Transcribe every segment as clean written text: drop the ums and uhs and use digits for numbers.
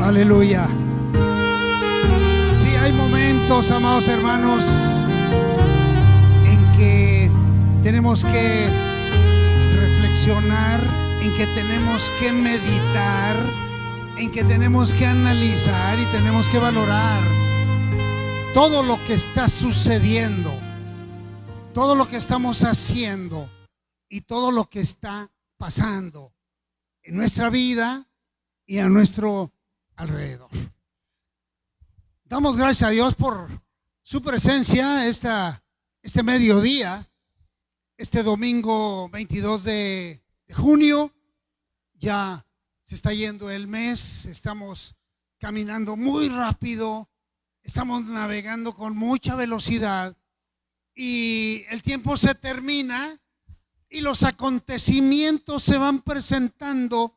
Aleluya. Sí, hay momentos, amados hermanos, en que tenemos que reflexionar, en que tenemos que meditar, en que tenemos que analizar y tenemos que valorar todo lo que está sucediendo, todo lo que estamos haciendo y todo lo que está pasando en nuestra vida y a nuestro alrededor. Damos gracias a Dios por su presencia este mediodía, este domingo 22 de junio. Ya se está yendo el mes, estamos caminando muy rápido, estamos navegando con mucha velocidad y el tiempo se termina y los acontecimientos se van presentando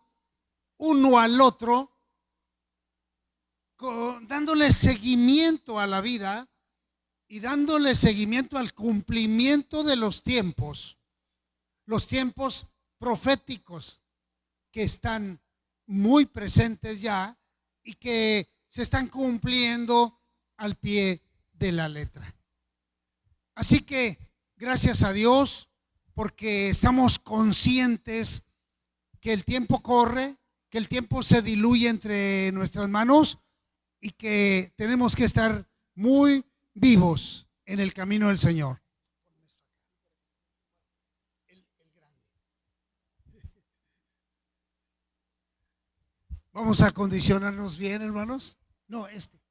uno al otro, dándole seguimiento a la vida y dándole seguimiento al cumplimiento de los tiempos proféticos que están muy presentes ya y que se están cumpliendo al pie de la letra. Así que gracias a Dios, porque estamos conscientes que el tiempo corre, que el tiempo se diluye entre nuestras manos y que tenemos que estar muy vivos en el camino del Señor. Vamos a acondicionarnos bien, hermanos. No, este.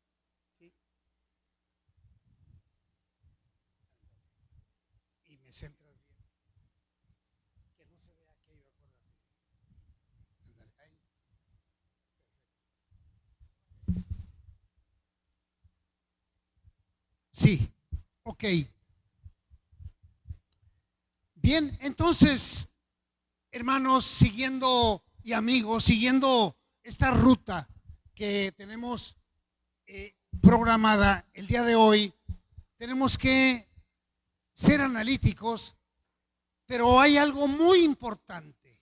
Y me centras bien. Que no se vea aquello, acuérdate. Ándale, ahí. Sí, ok. Bien, entonces, hermanos, siguiendo y amigos, siguiendo esta ruta que tenemos programada el día de hoy, tenemos que ser analíticos, pero hay algo muy importante.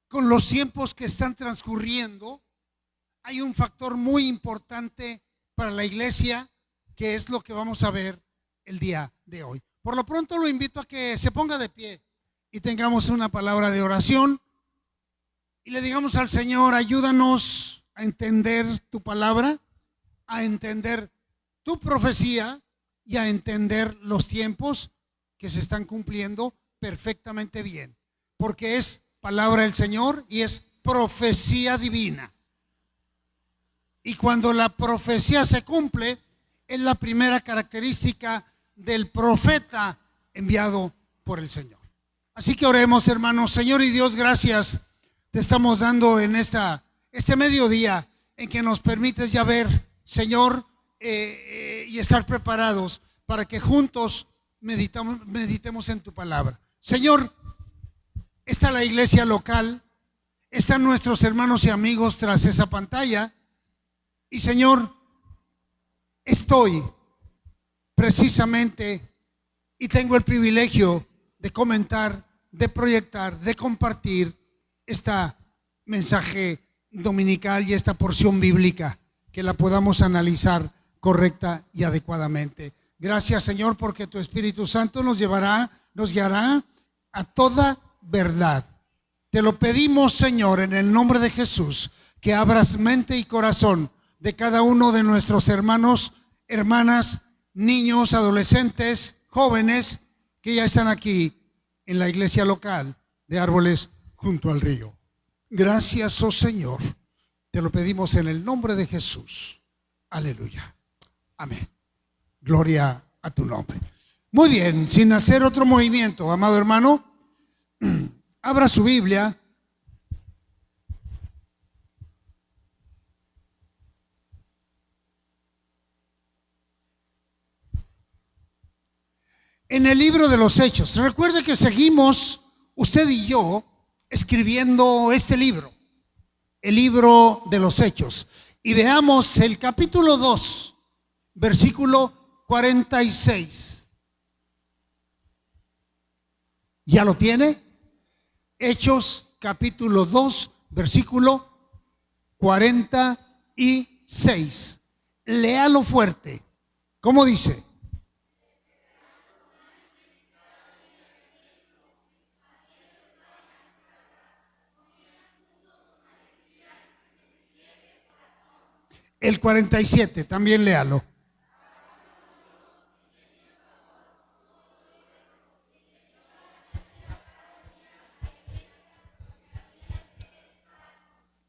Con los tiempos que están transcurriendo, hay un factor muy importante para la iglesia, que es lo que vamos a ver el día de hoy. Por lo pronto lo invito a que se ponga de pie y tengamos una palabra de oración y le digamos al Señor: ayúdanos a entender tu palabra, a entender tu profecía y a entender los tiempos que se están cumpliendo perfectamente bien, porque es palabra del Señor y es profecía divina. Y cuando la profecía se cumple, es la primera característica del profeta enviado por el Señor. Así que oremos, hermanos. Señor y Dios, gracias te estamos dando en este mediodía en que nos permites ya ver, Señor, y estar preparados para que juntos meditemos en tu palabra. Señor, está la iglesia local, están nuestros hermanos y amigos tras esa pantalla. Y Señor, estoy precisamente y tengo el privilegio de comentar, de proyectar, de compartir esta mensaje dominical y esta porción bíblica, que la podamos analizar correcta y adecuadamente. Gracias, Señor, porque tu Espíritu Santo nos guiará a toda verdad. Te lo pedimos, Señor, en el nombre de Jesús, que abras mente y corazón de cada uno de nuestros hermanos, hermanas, niños, adolescentes, jóvenes que ya están aquí en la iglesia local de Árboles junto al río. Gracias, oh Señor. Te lo pedimos en el nombre de Jesús. Aleluya. Amén. Gloria a tu nombre. Muy bien, sin hacer otro movimiento, amado hermano, abra su Biblia. En el libro de los Hechos. Recuerde que seguimos, usted y yo, escribiendo este libro, el libro de los Hechos. Y veamos el capítulo 2, versículo 46. ¿Ya lo tiene? Hechos capítulo 2, versículo 46. Léalo fuerte. ¿Cómo dice? El 47, también léalo.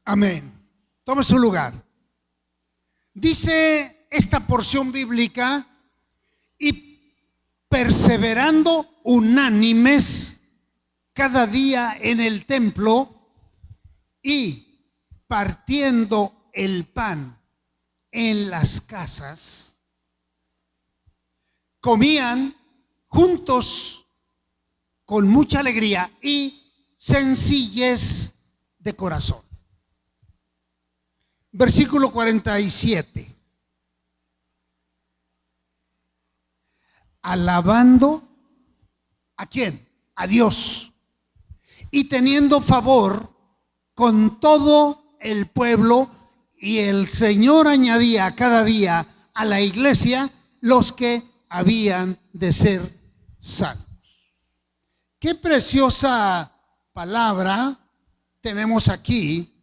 Amén. Tome su lugar. Dice esta porción bíblica: y perseverando unánimes cada día en el templo y partiendo el pan en las casas, comían juntos con mucha alegría y sencillez de corazón. Versículo 47. Alabando ¿a quién? A Dios, y teniendo favor con todo el pueblo. Y el Señor añadía cada día a la iglesia los que habían de ser salvos. Qué preciosa palabra tenemos aquí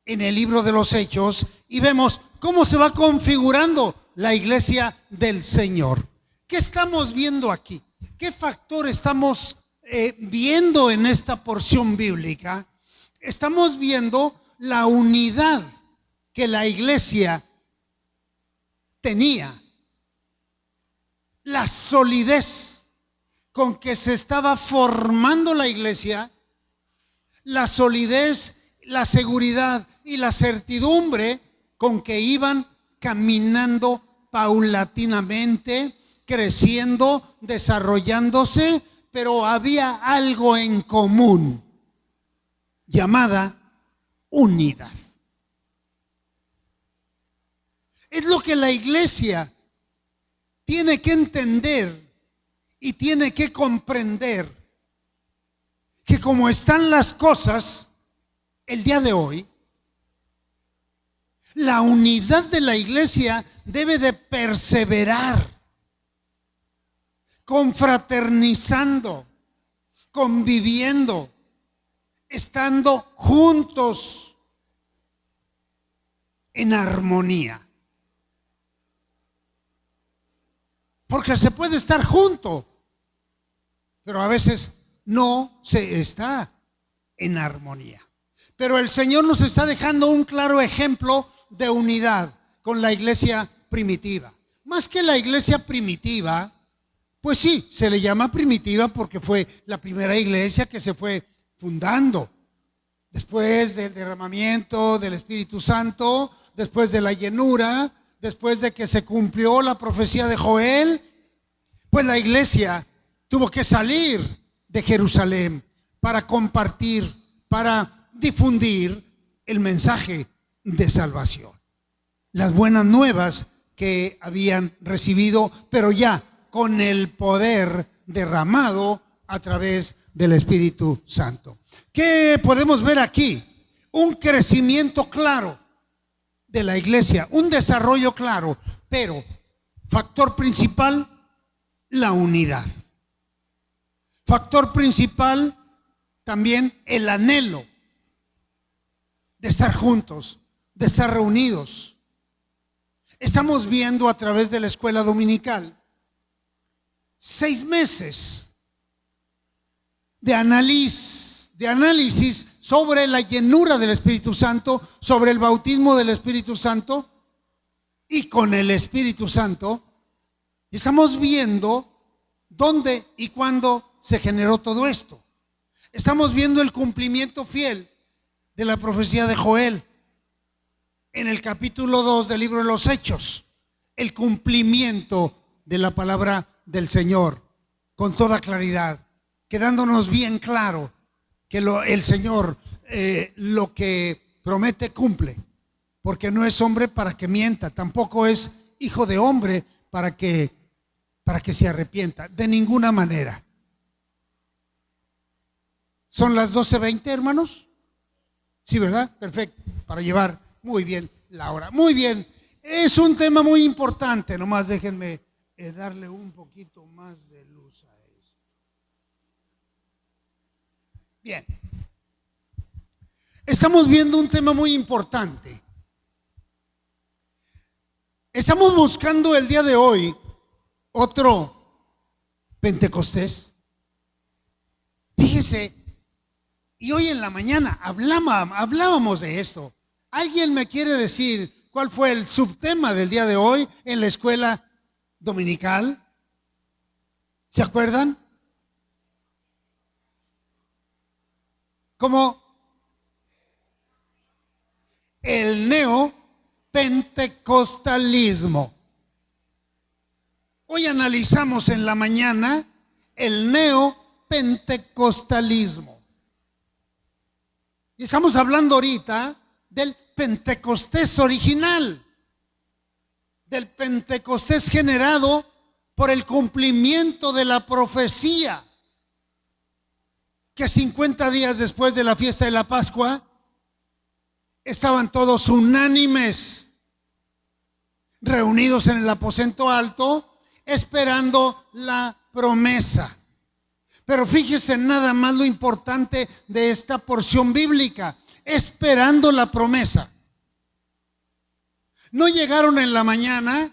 en el libro de los Hechos, y vemos cómo se va configurando la iglesia del Señor. ¿Qué estamos viendo aquí? ¿Qué factor estamos viendo en esta porción bíblica? Estamos viendo la unidad que la iglesia tenía, la solidez con que se estaba formando la iglesia, la solidez, la seguridad y la certidumbre con que iban caminando paulatinamente, creciendo, desarrollándose, pero había algo en común llamada unidad. Es lo que la iglesia tiene que entender y tiene que comprender, que como están las cosas el día de hoy, la unidad de la iglesia debe de perseverar, confraternizando, conviviendo, estando juntos en armonía. Porque se puede estar junto, pero a veces no se está en armonía. Pero el Señor nos está dejando un claro ejemplo de unidad con la iglesia primitiva. Más que la iglesia primitiva, pues sí, se le llama primitiva porque fue la primera iglesia que se fue fundando Después del derramamiento del Espíritu Santo, después de la llenura, después de que se cumplió la profecía de Joel, pues la iglesia tuvo que salir de Jerusalén para compartir, para difundir el mensaje de salvación. Las buenas nuevas que habían recibido, pero ya con el poder derramado a través del Espíritu Santo. ¿Qué podemos ver aquí? Un crecimiento claro de la iglesia, un desarrollo claro, pero factor principal, la unidad. Factor principal también el anhelo de estar juntos, de estar reunidos. Estamos viendo a través de la escuela dominical 6 meses de análisis sobre la llenura del Espíritu Santo, sobre el bautismo del Espíritu Santo y con el Espíritu Santo. Y estamos viendo dónde y cuándo se generó todo esto. Estamos viendo el cumplimiento fiel de la profecía de Joel en el capítulo 2 del libro de los Hechos. El cumplimiento de la palabra del Señor con toda claridad, quedándonos bien claro que el Señor lo que promete cumple, porque no es hombre para que mienta, tampoco es hijo de hombre para que se arrepienta, de ninguna manera. ¿Son las 12:20, hermanos? Sí, ¿verdad? Perfecto, para llevar muy bien la hora. Muy bien, es un tema muy importante, nomás déjenme darle un poquito más de luz a esto. Bien, estamos viendo un tema muy importante. Estamos buscando el día de hoy otro Pentecostés. Fíjese, y hoy en la mañana hablábamos de esto. ¿Alguien me quiere decir cuál fue el subtema del día de hoy en la escuela dominical? ¿Se acuerdan? Como el neopentecostalismo. Hoy analizamos en la mañana el neopentecostalismo. Y estamos hablando ahorita del Pentecostés original, del Pentecostés generado por el cumplimiento de la profecía, que 50 días después de la fiesta de la Pascua estaban todos unánimes, reunidos en el aposento alto, esperando la promesa. Pero fíjese nada más lo importante de esta porción bíblica, esperando la promesa. No llegaron en la mañana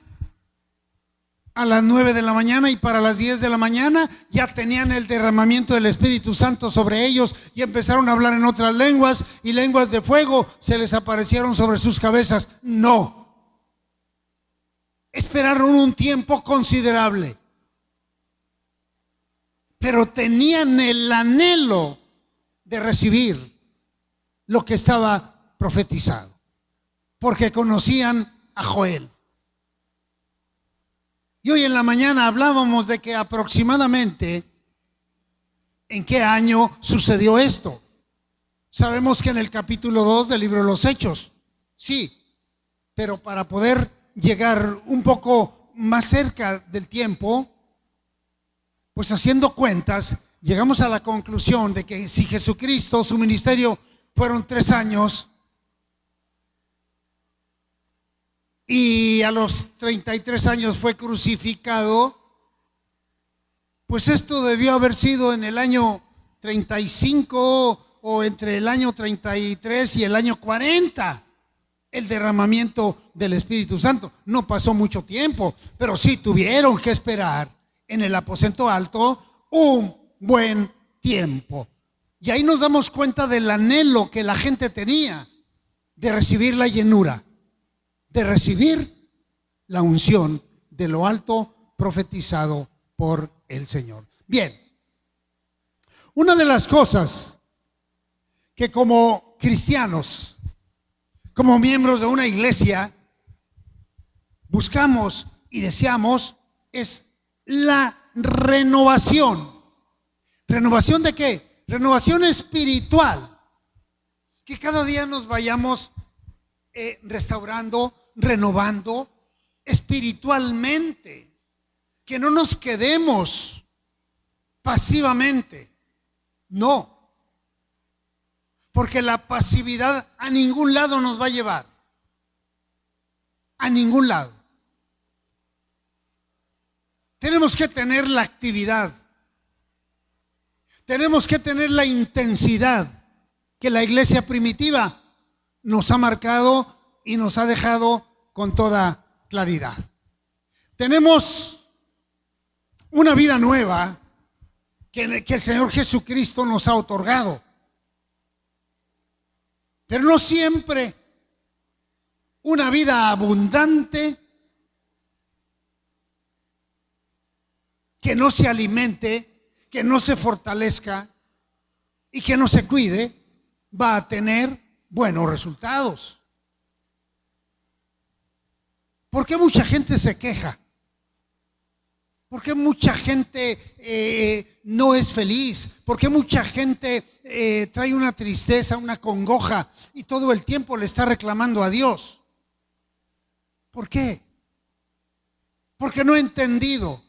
a las 9 de la mañana y para las 10 de la mañana ya tenían el derramamiento del Espíritu Santo sobre ellos y empezaron a hablar en otras lenguas y lenguas de fuego se les aparecieron sobre sus cabezas. No. Esperaron un tiempo considerable, pero tenían el anhelo de recibir lo que estaba profetizado, porque conocían a Joel. Y hoy en la mañana hablábamos de que aproximadamente en qué año sucedió esto. Sabemos que en el capítulo 2 del libro de los Hechos, sí, pero para poder llegar un poco más cerca del tiempo, pues haciendo cuentas, llegamos a la conclusión de que si Jesucristo, su ministerio fueron 3 años, y a los 33 años fue crucificado, pues esto debió haber sido en el año 35 o entre el año 33 y el año 40, el derramamiento del Espíritu Santo. No pasó mucho tiempo, pero sí tuvieron que esperar en el aposento alto un buen tiempo. Y ahí nos damos cuenta del anhelo que la gente tenía de recibir la llenura, de recibir la unción de lo alto profetizado por el Señor. Bien, una de las cosas que como cristianos, como miembros de una iglesia, buscamos y deseamos es la renovación. ¿Renovación de qué? Renovación espiritual. Que cada día nos vayamos restaurando, renovando espiritualmente. Que no nos quedemos pasivamente. No. Porque la pasividad a ningún lado nos va a llevar. A ningún lado. Tenemos que tener la actividad. Tenemos que tener la intensidad que la iglesia primitiva nos ha marcado y nos ha dejado con toda claridad. Tenemos una vida nueva que el Señor Jesucristo nos ha otorgado. Pero no siempre una vida abundante que no se alimente, que no se fortalezca y que no se cuide, va a tener buenos resultados. ¿Por qué mucha gente se queja? ¿Por qué mucha gente no es feliz? ¿Por qué mucha gente trae una tristeza, una congoja y todo el tiempo le está reclamando a Dios? ¿Por qué? Porque no ha entendido,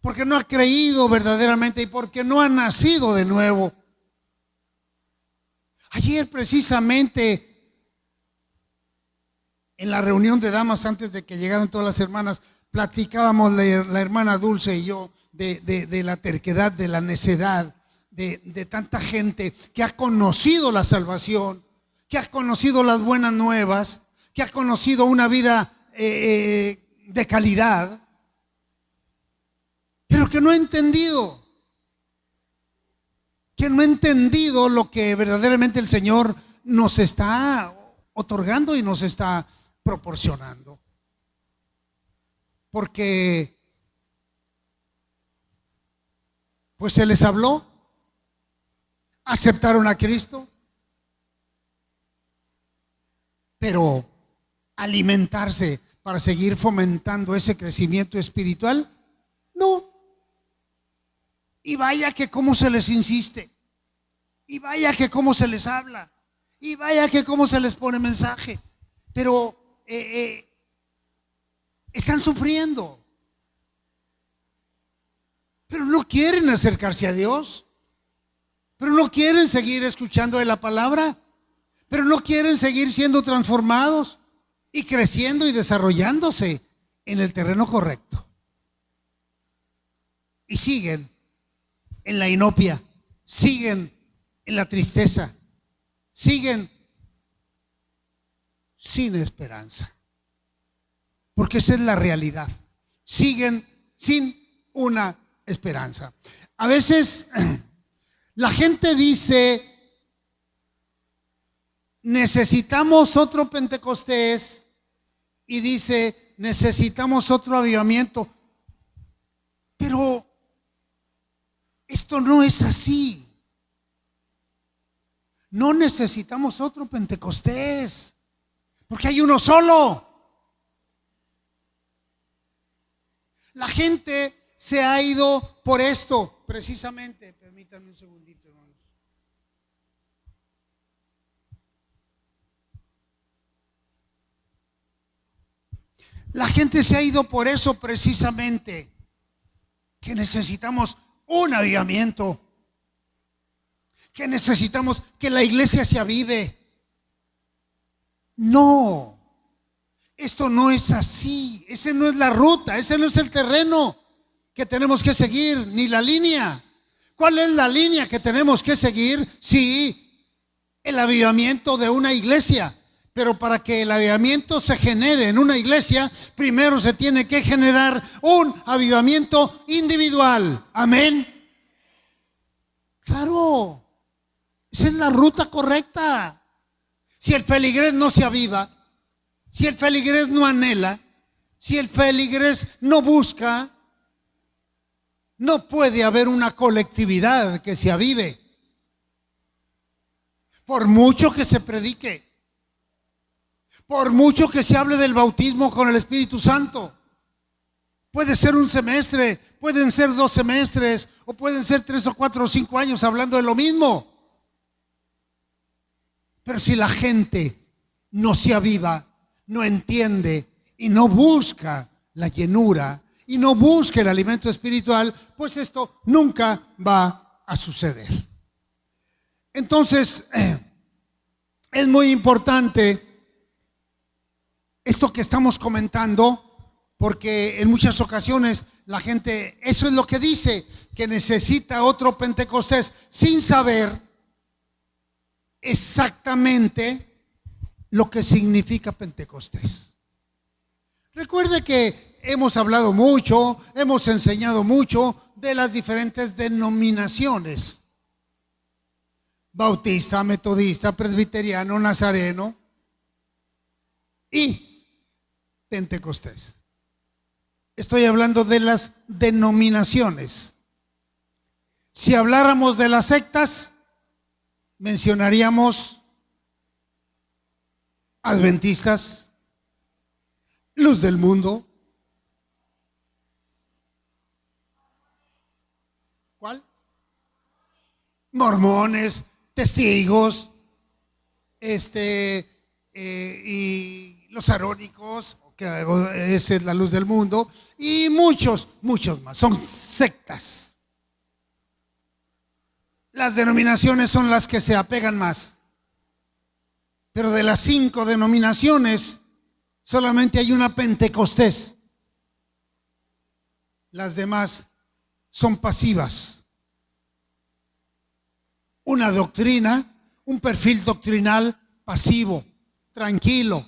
porque no ha creído verdaderamente y porque no ha nacido de nuevo. Ayer precisamente en la reunión de damas, antes de que llegaran todas las hermanas, platicábamos la hermana Dulce y yo de la terquedad, de la necedad, de tanta gente que ha conocido la salvación, que ha conocido las buenas nuevas, que ha conocido una vida de calidad, pero que no ha entendido. Que no ha entendido lo que verdaderamente el Señor nos está otorgando y nos está proporcionando. Porque pues se les habló, aceptaron a Cristo, pero alimentarse para seguir fomentando ese crecimiento espiritual, no. Y vaya que cómo se les insiste, y vaya que cómo se les habla, y vaya que cómo se les pone mensaje, pero están sufriendo, pero no quieren acercarse a Dios, pero no quieren seguir escuchando de la palabra, pero no quieren seguir siendo transformados y creciendo y desarrollándose en el terreno correcto. Y siguen en la inopia, siguen en la tristeza, siguen sin esperanza. Porque esa es la realidad. Siguen sin una esperanza. A veces la gente dice, necesitamos otro Pentecostés, y dice, necesitamos otro avivamiento. Pero esto no es así. No necesitamos otro Pentecostés, porque hay uno solo. La gente se ha ido por esto, precisamente. Permítanme un segundito, hermanos. La gente se ha ido por eso precisamente, que necesitamos un avivamiento, que necesitamos que la iglesia se avive. No, esto no es así, esa no es la ruta, ese no es el terreno que tenemos que seguir, ni la línea. ¿Cuál es la línea que tenemos que seguir? Sí, el avivamiento de una iglesia. Pero para que el avivamiento se genere en una iglesia, primero se tiene que generar un avivamiento individual. Amén. Claro, esa es la ruta correcta. Si el feligrés no se aviva, si el feligrés no anhela, si el feligrés no busca, no puede haber una colectividad que se avive. Por mucho que se predique, por mucho que se hable del bautismo con el Espíritu Santo, puede ser un semestre, pueden ser 2 semestres, o pueden ser 3 o 4 o 5 años hablando de lo mismo. Pero si la gente no se aviva, no entiende y no busca la llenura y no busca el alimento espiritual, pues esto nunca va a suceder. Entonces, es muy importante esto que estamos comentando, porque en muchas ocasiones la gente, eso es lo que dice, que necesita otro Pentecostés, sin saber exactamente lo que significa Pentecostés. Recuerde que hemos hablado mucho, hemos enseñado mucho de las diferentes denominaciones: bautista, metodista, presbiteriano, nazareno y Pentecostés. Estoy hablando de las denominaciones. Si habláramos de las sectas, mencionaríamos adventistas, luz del mundo. ¿Cuál? Mormones, testigos, y los arónicos, que esa es la luz del mundo, y muchos más. Son sectas. Las denominaciones son las que se apegan más. Pero de las 5 denominaciones, solamente hay una Pentecostés. Las demás son pasivas. Una doctrina, un perfil doctrinal pasivo, tranquilo.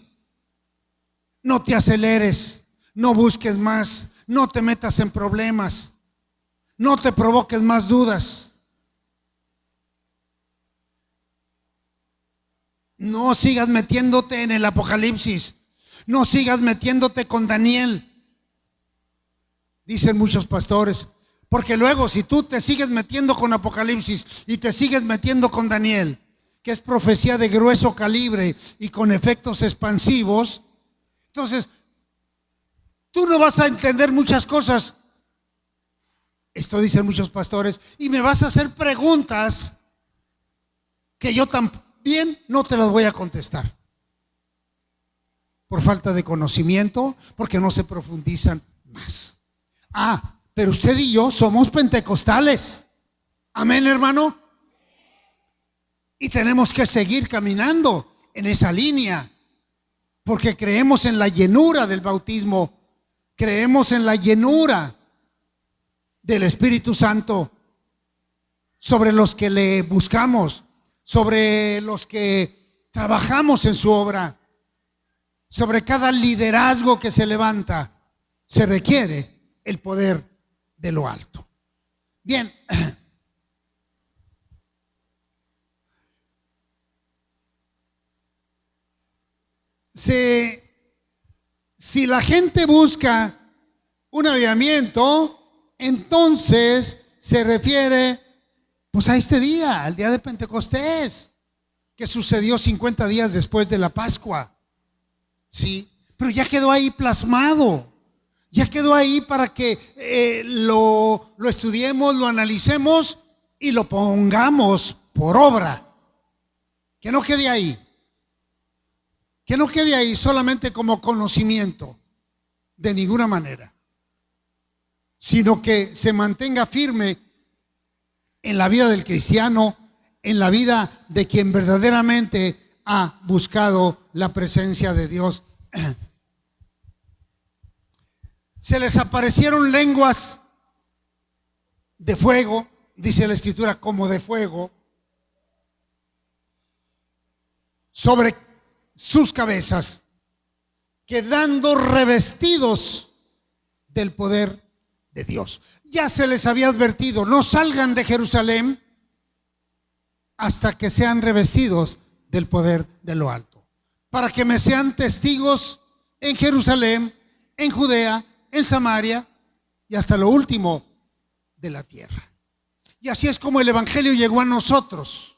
No te aceleres, no busques más, no te metas en problemas, no te provoques más dudas. No sigas metiéndote en el Apocalipsis, no sigas metiéndote con Daniel, dicen muchos pastores, porque luego si tú te sigues metiendo con Apocalipsis y te sigues metiendo con Daniel, que es profecía de grueso calibre y con efectos expansivos, entonces tú no vas a entender muchas cosas. Esto dicen muchos pastores, y me vas a hacer preguntas que yo también no te las voy a contestar, por falta de conocimiento, porque no se profundizan más. Pero usted y yo somos pentecostales. Amén, hermano. Y tenemos que seguir caminando en esa línea, porque creemos en la llenura del bautismo, creemos en la llenura del Espíritu Santo sobre los que le buscamos, sobre los que trabajamos en su obra, sobre cada liderazgo que se levanta. Se requiere el poder de lo alto. Bien. Si la gente busca un avivamiento, entonces se refiere pues a este día, al día de Pentecostés, que sucedió 50 días después de la Pascua. Sí, pero ya quedó ahí plasmado, ya quedó ahí para que lo estudiemos, lo analicemos y lo pongamos por obra. Que no quede ahí. Que no quede ahí solamente como conocimiento, de ninguna manera, sino que se mantenga firme en la vida del cristiano, en la vida de quien verdaderamente ha buscado la presencia de Dios. Se les aparecieron lenguas de fuego, dice la Escritura, como de fuego, sobre sus cabezas, quedando revestidos del poder de Dios. Ya se les había advertido: no salgan de Jerusalén hasta que sean revestidos del poder de lo alto, para que me sean testigos en Jerusalén, en Judea, en Samaria y hasta lo último de la tierra. Y así es como el evangelio llegó a nosotros.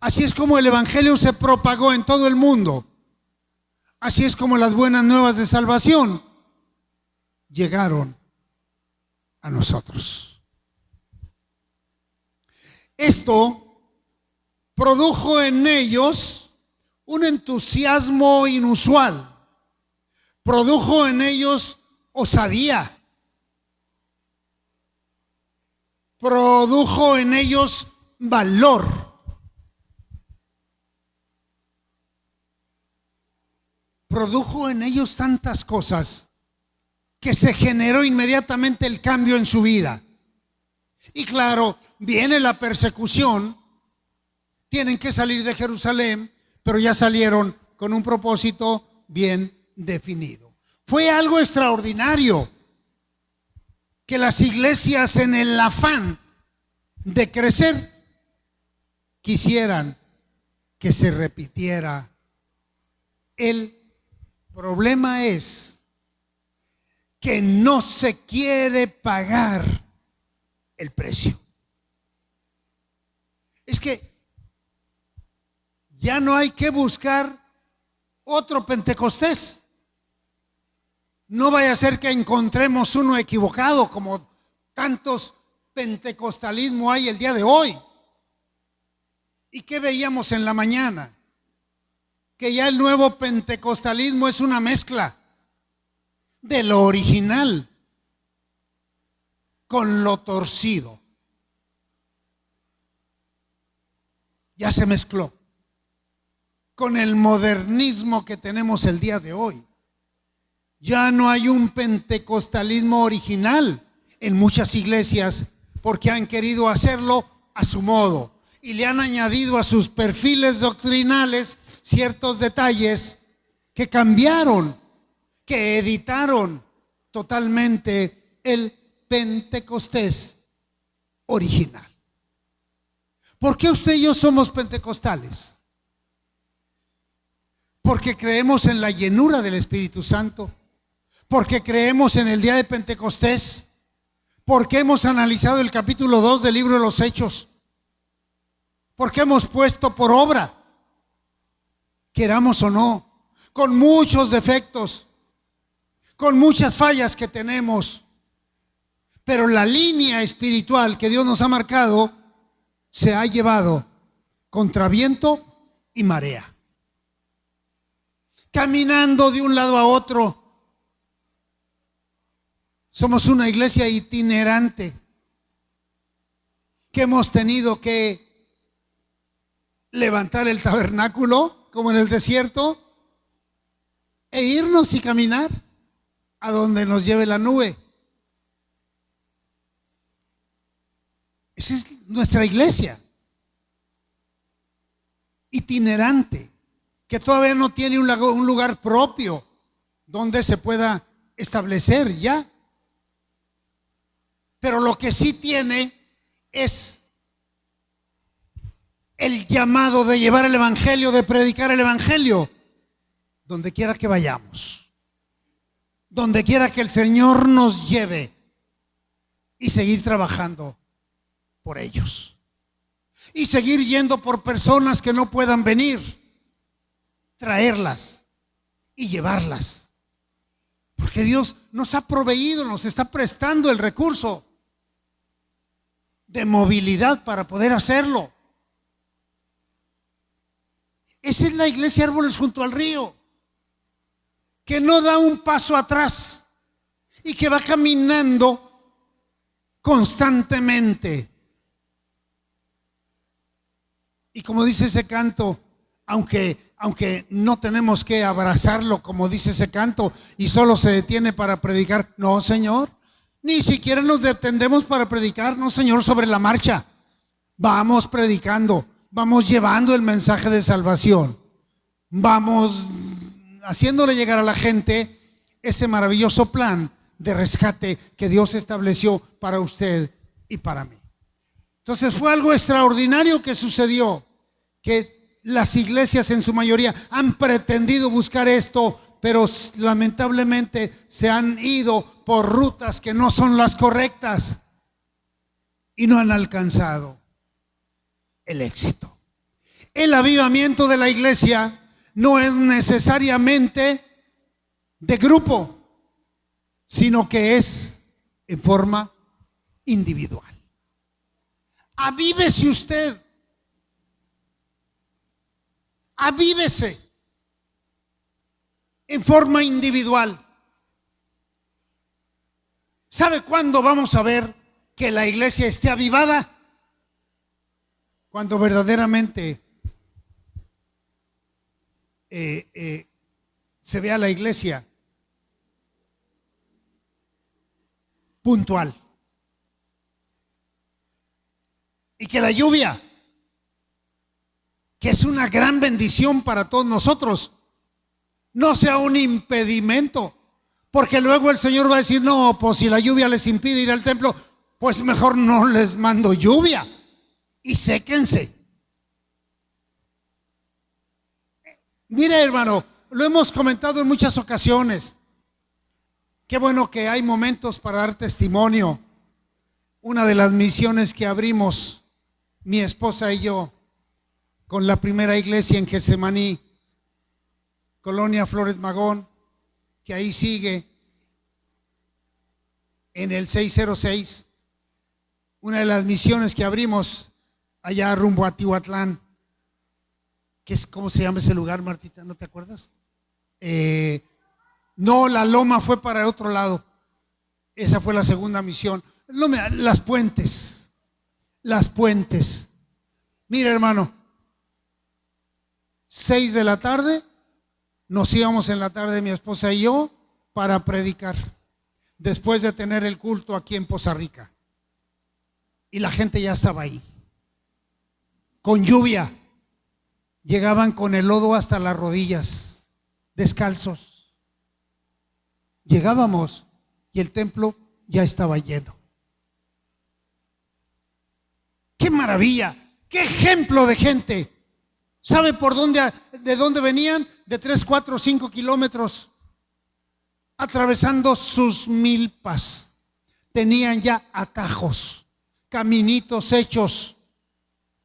Así es como el evangelio se propagó en todo el mundo. Así es como las buenas nuevas de salvación llegaron a nosotros. Esto produjo en ellos un entusiasmo inusual. Produjo en ellos osadía. Produjo en ellos valor. Produjo en ellos tantas cosas que se generó inmediatamente el cambio en su vida. Y claro, viene la persecución, tienen que salir de Jerusalén, pero ya salieron con un propósito bien definido. Fue algo extraordinario que las iglesias, en el afán de crecer, quisieran que se repitiera. El problema es que no se quiere pagar el precio. Es que ya no hay que buscar otro Pentecostés. No vaya a ser que encontremos uno equivocado, como tantos pentecostalismo hay el día de hoy. ¿Y qué veíamos en la mañana? Que ya el nuevo pentecostalismo es una mezcla de lo original con lo torcido. Ya se mezcló con el modernismo que tenemos el día de hoy. Ya no hay un pentecostalismo original en muchas iglesias, porque han querido hacerlo a su modo y le han añadido a sus perfiles doctrinales ciertos detalles que cambiaron, que editaron totalmente el Pentecostés original. ¿Por qué usted y yo somos pentecostales? Porque creemos en la llenura del Espíritu Santo, porque creemos en el día de Pentecostés, porque hemos analizado el capítulo 2 del libro de los Hechos, porque hemos puesto por obra, queramos o no, con muchos defectos, con muchas fallas que tenemos, pero la línea espiritual que Dios nos ha marcado se ha llevado contra viento y marea, caminando de un lado a otro. Somos una iglesia itinerante que hemos tenido que levantar el tabernáculo como en el desierto e irnos y caminar a donde nos lleve la nube. Esa es nuestra iglesia itinerante, que todavía no tiene un lugar propio donde se pueda establecer ya. Pero lo que sí tiene es el llamado de llevar el evangelio, de predicar el evangelio, donde quiera que vayamos, donde quiera que el Señor nos lleve, y seguir trabajando por ellos y seguir yendo por personas que no puedan venir, traerlas y llevarlas, porque Dios nos ha proveído, nos está prestando el recurso de movilidad para poder hacerlo. Esa es la iglesia Árboles junto al río, que no da un paso atrás y que va caminando constantemente. Y como dice ese canto, aunque no tenemos que abrazarlo, como dice ese canto, y solo se detiene para predicar. No, Señor, ni siquiera nos detendemos para predicar. No, Señor, sobre la marcha vamos predicando, vamos llevando el mensaje de salvación, vamos haciéndole llegar a la gente ese maravilloso plan de rescate que Dios estableció para usted y para mí. Entonces fue algo extraordinario que sucedió, que las iglesias en su mayoría han pretendido buscar esto, pero lamentablemente se han ido por rutas que no son las correctas y no han alcanzado el éxito. El avivamiento de la iglesia no es necesariamente de grupo, sino que es en forma individual. Avívese usted. Avívese en forma individual. ¿Sabe cuándo vamos a ver que la iglesia esté avivada? Cuando verdaderamente se vea la iglesia puntual. Y que la lluvia, que es una gran bendición para todos nosotros, no sea un impedimento. Porque luego el Señor va a decir, no, pues si la lluvia les impide ir al templo, pues mejor no les mando lluvia y séquense. Mire, hermano, lo hemos comentado en muchas ocasiones. Qué bueno que hay momentos para dar testimonio. Una de las misiones que abrimos, mi esposa y yo, con la primera iglesia en Getsemaní, Colonia Flores Magón, que ahí sigue en el 606, una de las misiones que abrimos allá rumbo a Tihuatlán, que es, ¿cómo se llama ese lugar, Martita? ¿No te acuerdas? No, la loma fue para otro lado. Esa fue la segunda misión. Las Puentes. Mira, hermano, 6 de la tarde, nos íbamos en la tarde mi esposa y yo para predicar, después de tener el culto aquí en Poza Rica. Y la gente ya estaba ahí, con lluvia. Llegaban con el lodo hasta las rodillas, descalzos. Llegábamos y el templo ya estaba lleno. ¡Qué maravilla! ¡Qué ejemplo de gente! ¿Sabe por dónde, de dónde venían? De 3, 4, 5 kilómetros, atravesando sus milpas. Tenían ya atajos, caminitos hechos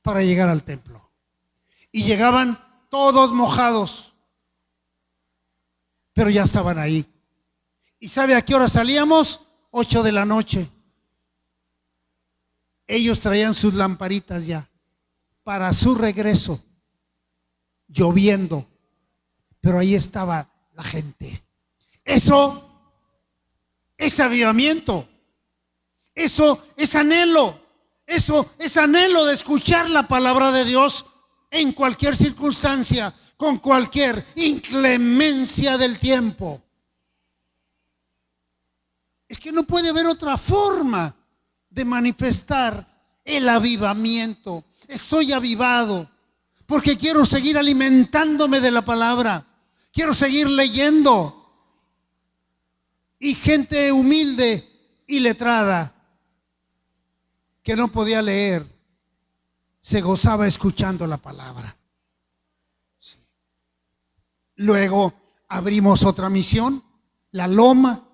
para llegar al templo. Y llegaban todos mojados, pero ya estaban ahí. ¿Y sabe a qué hora salíamos? 8 de la noche. Ellos traían sus lamparitas ya para su regreso, lloviendo, pero ahí estaba la gente. Eso es avivamiento. Eso es anhelo. Eso es anhelo de escuchar la palabra de Dios en cualquier circunstancia, con cualquier inclemencia del tiempo. Es que no puede haber otra forma de manifestar el avivamiento. Estoy avivado porque quiero seguir alimentándome de la palabra. Quiero seguir leyendo. Y gente humilde y letrada que no podía leer, se gozaba escuchando la palabra. Sí. Luego abrimos otra misión, la Loma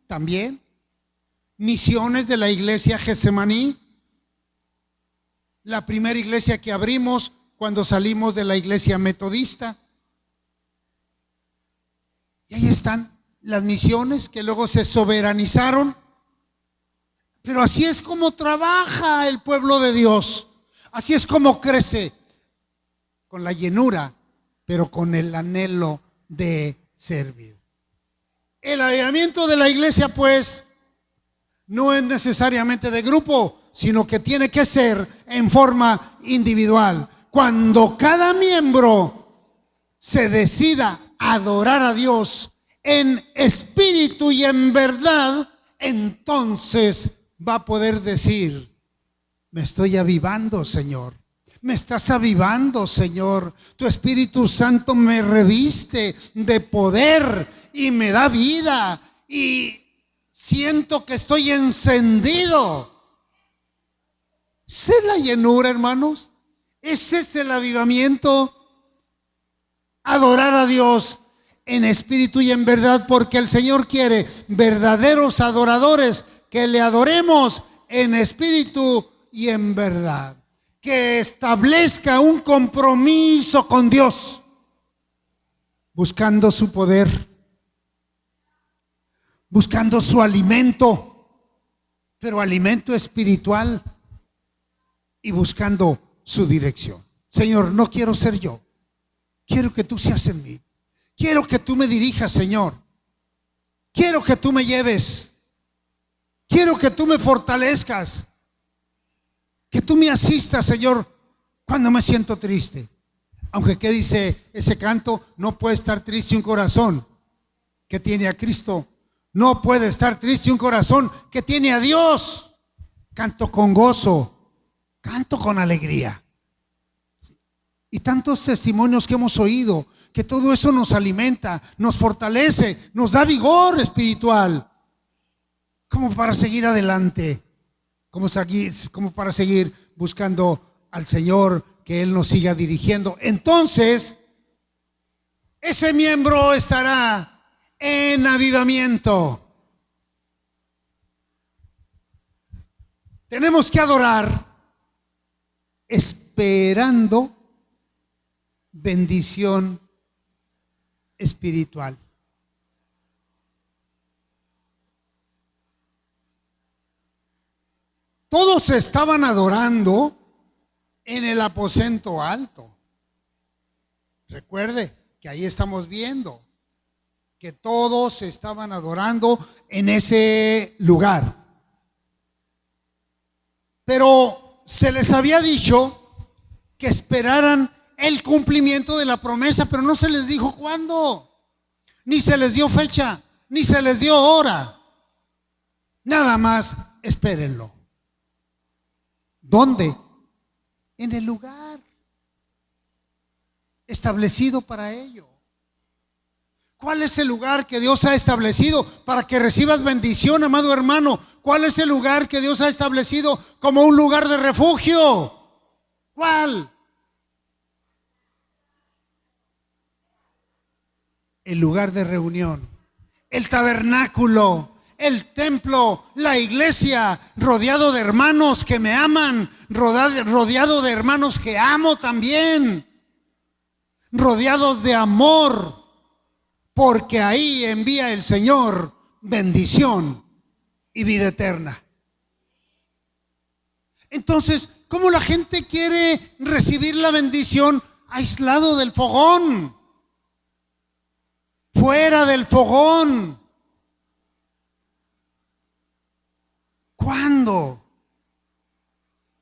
también. Misiones de la iglesia Getsemaní. La primera iglesia que abrimos cuando salimos de la iglesia metodista. Y ahí están las misiones que luego se soberanizaron. Pero así es como trabaja el pueblo de Dios. Así es como crece, con la llenura, pero con el anhelo de servir. El avivamiento de la iglesia, pues, no es necesariamente de grupo, sino que tiene que ser en forma individual. Cuando cada miembro se decida a adorar a Dios en espíritu y en verdad, entonces va a poder decir: me estoy avivando, Señor. Me estás avivando, Señor. Tu Espíritu Santo me reviste de poder y me da vida. Y siento que estoy encendido. Esa es la llenura, hermanos. Ese es el avivamiento. Adorar a Dios en espíritu y en verdad, porque el Señor quiere verdaderos adoradores que le adoremos en espíritu y en verdad. que establezca un compromiso con Dios, buscando su poder, buscando su alimento, pero alimento espiritual, y buscando su dirección. Señor, no quiero ser yo, quiero que tú seas en mí, quiero que tú me dirijas, Señor, quiero que tú me lleves, quiero que tú me fortalezcas, que tú me asistas, Señor, cuando me siento triste. Aunque, ¿qué dice ese canto? No puede estar triste un corazón que tiene a Cristo. No puede estar triste un corazón que tiene a Dios. Canto con gozo, canto con alegría. Y tantos testimonios que hemos oído, que todo eso nos alimenta, nos fortalece, nos da vigor espiritual, como para seguir adelante, como para seguir buscando al Señor, que Él nos siga dirigiendo. Entonces, ese miembro estará en avivamiento. Tenemos que adorar esperando bendición espiritual. Todos estaban adorando en el aposento alto. Recuerde que ahí estamos viendo que todos estaban adorando en ese lugar. Pero se les había dicho que esperaran el cumplimiento de la promesa, pero no se les dijo cuándo, ni se les dio fecha, ni se les dio hora. Nada más espérenlo. ¿Dónde? En el lugar establecido para ello. ¿Cuál es el lugar que Dios ha establecido para que recibas bendición, amado hermano? ¿Cuál es el lugar que Dios ha establecido como un lugar de refugio? ¿Cuál? El lugar de reunión, el tabernáculo, el templo, la iglesia, rodeado de hermanos que me aman, rodeado de hermanos que amo también, rodeados de amor, porque ahí envía el Señor bendición y vida eterna. Entonces, ¿cómo la gente quiere recibir la bendición aislado del fogón? Fuera del fogón. ¿Cuándo?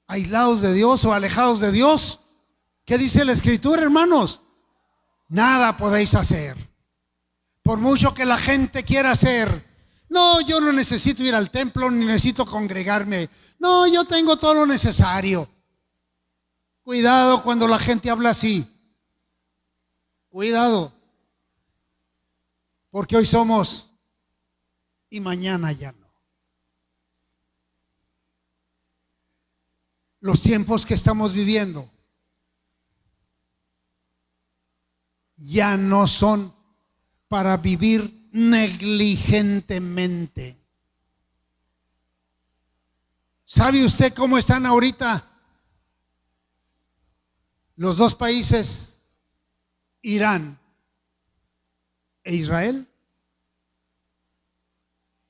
¿Aislados de Dios o alejados de Dios? ¿Qué dice la Escritura, hermanos? Nada podéis hacer. Por mucho que la gente quiera hacer. No, yo no necesito ir al templo, ni necesito congregarme. No, yo tengo todo lo necesario. Cuidado cuando la gente habla así. Cuidado. Porque hoy somos y mañana ya no. Los tiempos que estamos viviendo ya no son para vivir negligentemente. ¿Sabe usted cómo están ahorita los dos países, Irán e Israel?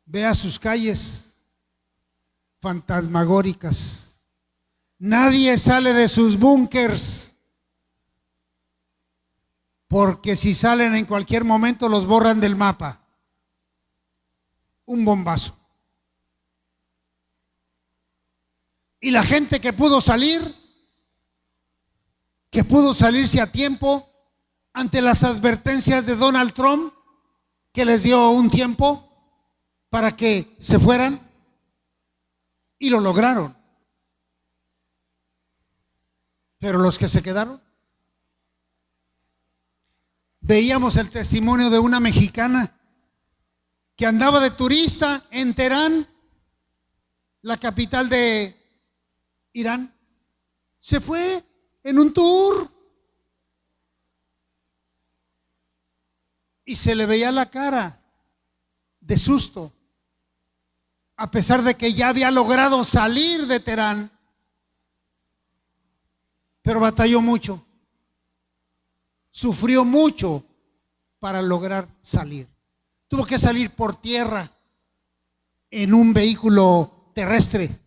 Vea sus calles fantasmagóricas. Nadie sale de sus búnkers, porque si salen en cualquier momento los borran del mapa. Un bombazo. Y la gente que pudo salirse a tiempo ante las advertencias de Donald Trump, que les dio un tiempo para que se fueran, y lo lograron. Pero los que se quedaron, veíamos el testimonio de una mexicana que andaba de turista en Teherán, la capital de Irán. Se fue en un tour y se le veía la cara de susto, a pesar de que ya había logrado salir de Teherán. pero batalló mucho, sufrió mucho para lograr salir. Tuvo que salir por tierra en un vehículo terrestre.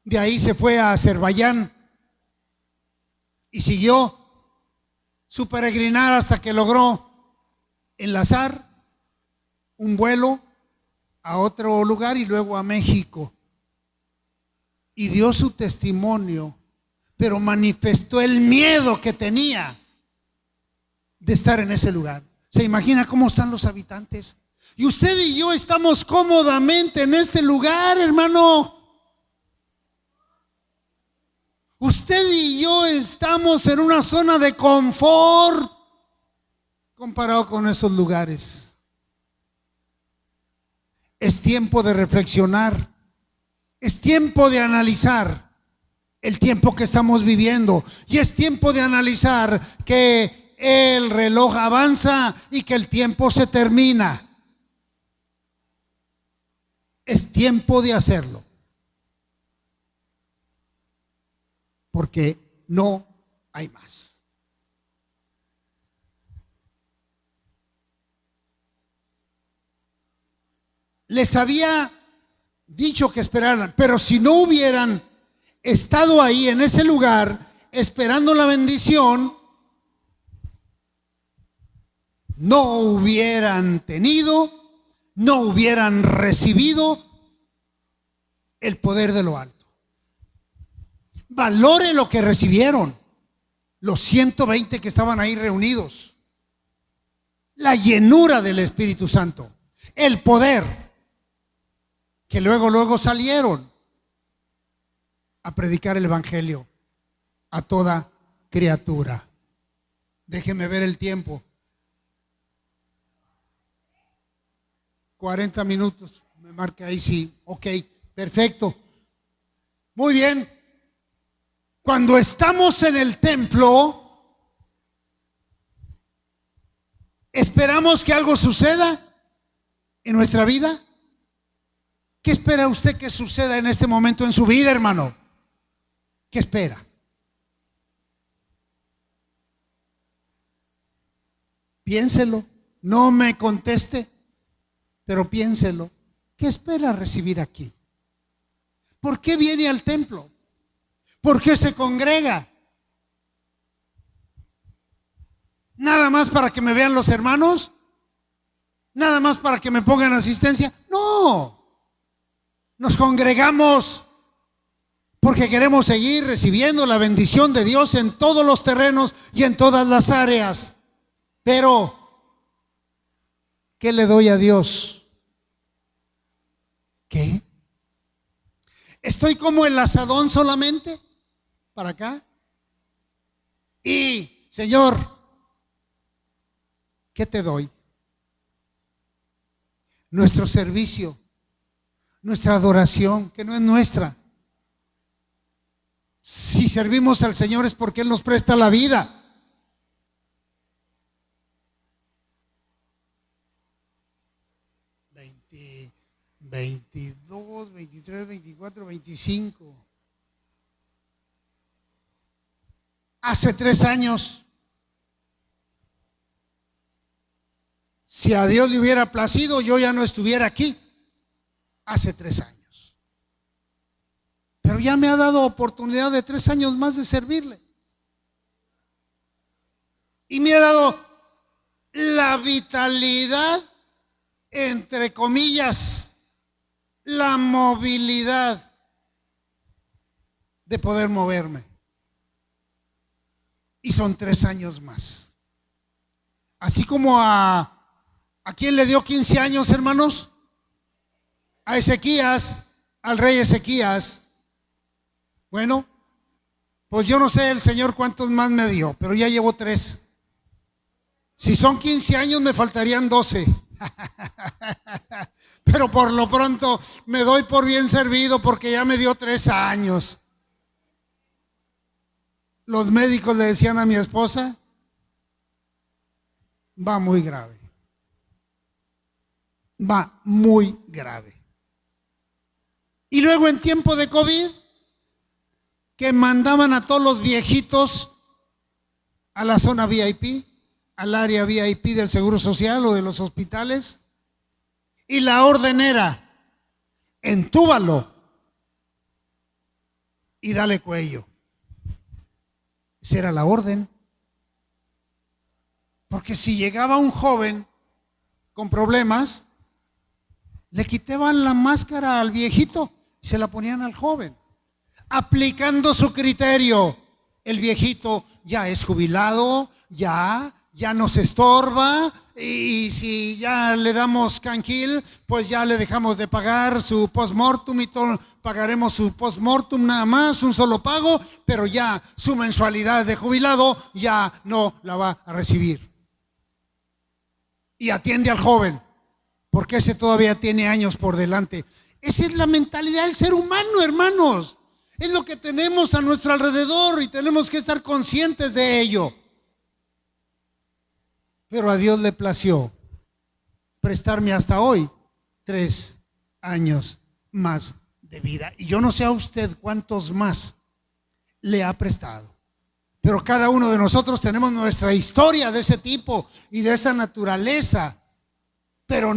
De ahí se fue a Azerbaiyán y siguió su peregrinar hasta que logró enlazar un vuelo a otro lugar y luego a México. Y dio su testimonio, pero manifestó el miedo que tenía de estar en ese lugar. ¿Se imagina cómo están los habitantes? Y usted y yo estamos cómodamente en este lugar, hermano. Usted y yo estamos en una zona de confort comparado con esos lugares. Es tiempo de reflexionar. Es tiempo de analizar el tiempo que estamos viviendo. Y es tiempo de analizar que el reloj avanza y que el tiempo se termina. Es tiempo de hacerlo. Porque no hay más. Les había dicho que esperaran, pero si no hubieran estado ahí en ese lugar esperando la bendición, no hubieran tenido, no hubieran recibido el poder de lo alto. Valore lo que recibieron los 120 que estaban ahí reunidos. La llenura del Espíritu Santo, el poder, que luego salieron a predicar el Evangelio a toda criatura. Déjeme ver el tiempo. 40 minutos, me marca ahí, sí, ok, perfecto. Muy bien. Cuando estamos en el templo, ¿esperamos que algo suceda en nuestra vida? ¿Qué espera usted que suceda en este momento en su vida, hermano? ¿Qué espera? Piénselo, no me conteste, pero piénselo. ¿Qué espera recibir aquí? ¿Por qué viene al templo? ¿Por qué se congrega? ¿Nada más para que me vean los hermanos? ¿Nada más para que me pongan asistencia? No. Nos congregamos porque queremos seguir recibiendo la bendición de Dios en todos los terrenos y en todas las áreas. Pero, ¿qué le doy a Dios? ¿Qué? ¿Estoy como el asadón solamente? Para acá. Y, Señor, ¿qué te doy? Nuestro servicio, nuestra adoración, que no es nuestra. Si servimos al Señor es porque Él nos presta la vida. Veinte, 22, 23, 24, 25. Hace 3 años, si a Dios le hubiera placido, yo ya no estuviera aquí. Hace 3 años. Pero ya me ha dado oportunidad de 3 años más de servirle. Y me ha dado la vitalidad, entre comillas, la movilidad de poder moverme. Y son 3 años más. Así como ¿a quién le dio 15 años, hermanos? A Ezequías, al rey Ezequías. Bueno, pues yo no sé el Señor cuántos más me dio, pero ya llevo 3. Si son 15 años me faltarían 12. Pero por lo pronto me doy por bien servido porque ya me dio 3 años. Los médicos le decían a mi esposa, va muy grave. Va muy grave. Y luego en tiempo de COVID, que mandaban a todos los viejitos a la zona VIP, al área VIP del Seguro Social o de los hospitales. Y la orden era: entúbalo y dale cuello. Esa era la orden. Porque si llegaba un joven con problemas, le quitaban la máscara al viejito y se la ponían al joven, aplicando su criterio. El viejito ya es jubilado, ya nos estorba, y si ya le damos canquil, pues ya le dejamos de pagar su post-mortem y todo, pagaremos su post-mortem nada más, un solo pago, pero ya su mensualidad de jubilado ya no la va a recibir. Y atiende al joven, porque ese todavía tiene años por delante. Esa es la mentalidad del ser humano, hermanos. Es lo que tenemos a nuestro alrededor y tenemos que estar conscientes de ello. Pero a Dios le plació prestarme hasta hoy 3 años más de vida. Y yo no sé a usted cuántos más le ha prestado. Pero cada uno de nosotros tenemos nuestra historia de ese tipo y de esa naturaleza. Pero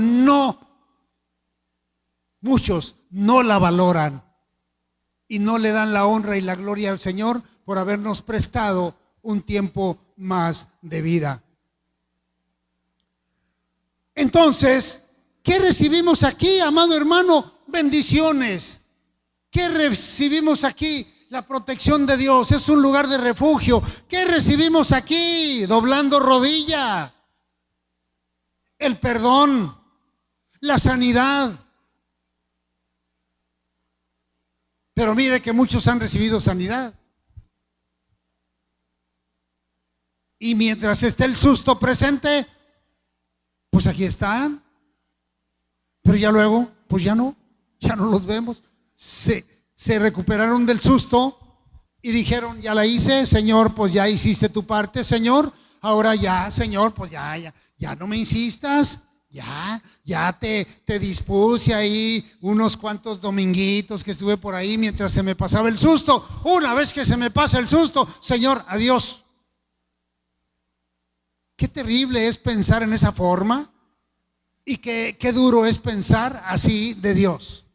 muchos no la valoran y no le dan la honra y la gloria al Señor por habernos prestado un tiempo más de vida. Entonces, ¿qué recibimos aquí, amado hermano? Bendiciones. ¿Qué recibimos aquí? La protección de Dios. Es un lugar de refugio. ¿Qué recibimos aquí? Doblando rodilla. El perdón, la sanidad. Pero mire que muchos han recibido sanidad. Y mientras esté el susto presente, pues aquí están. Pero ya luego, pues ya no los vemos. Se recuperaron del susto y dijeron: ya la hice, Señor, pues ya hiciste tu parte, Señor. Ahora ya, Señor, pues ya no me insistas. Ya te dispuse ahí unos cuantos dominguitos que estuve por ahí mientras se me pasaba el susto. Una vez que se me pasa el susto, Señor, adiós. Qué terrible es pensar en esa forma y qué duro es pensar así de Dios.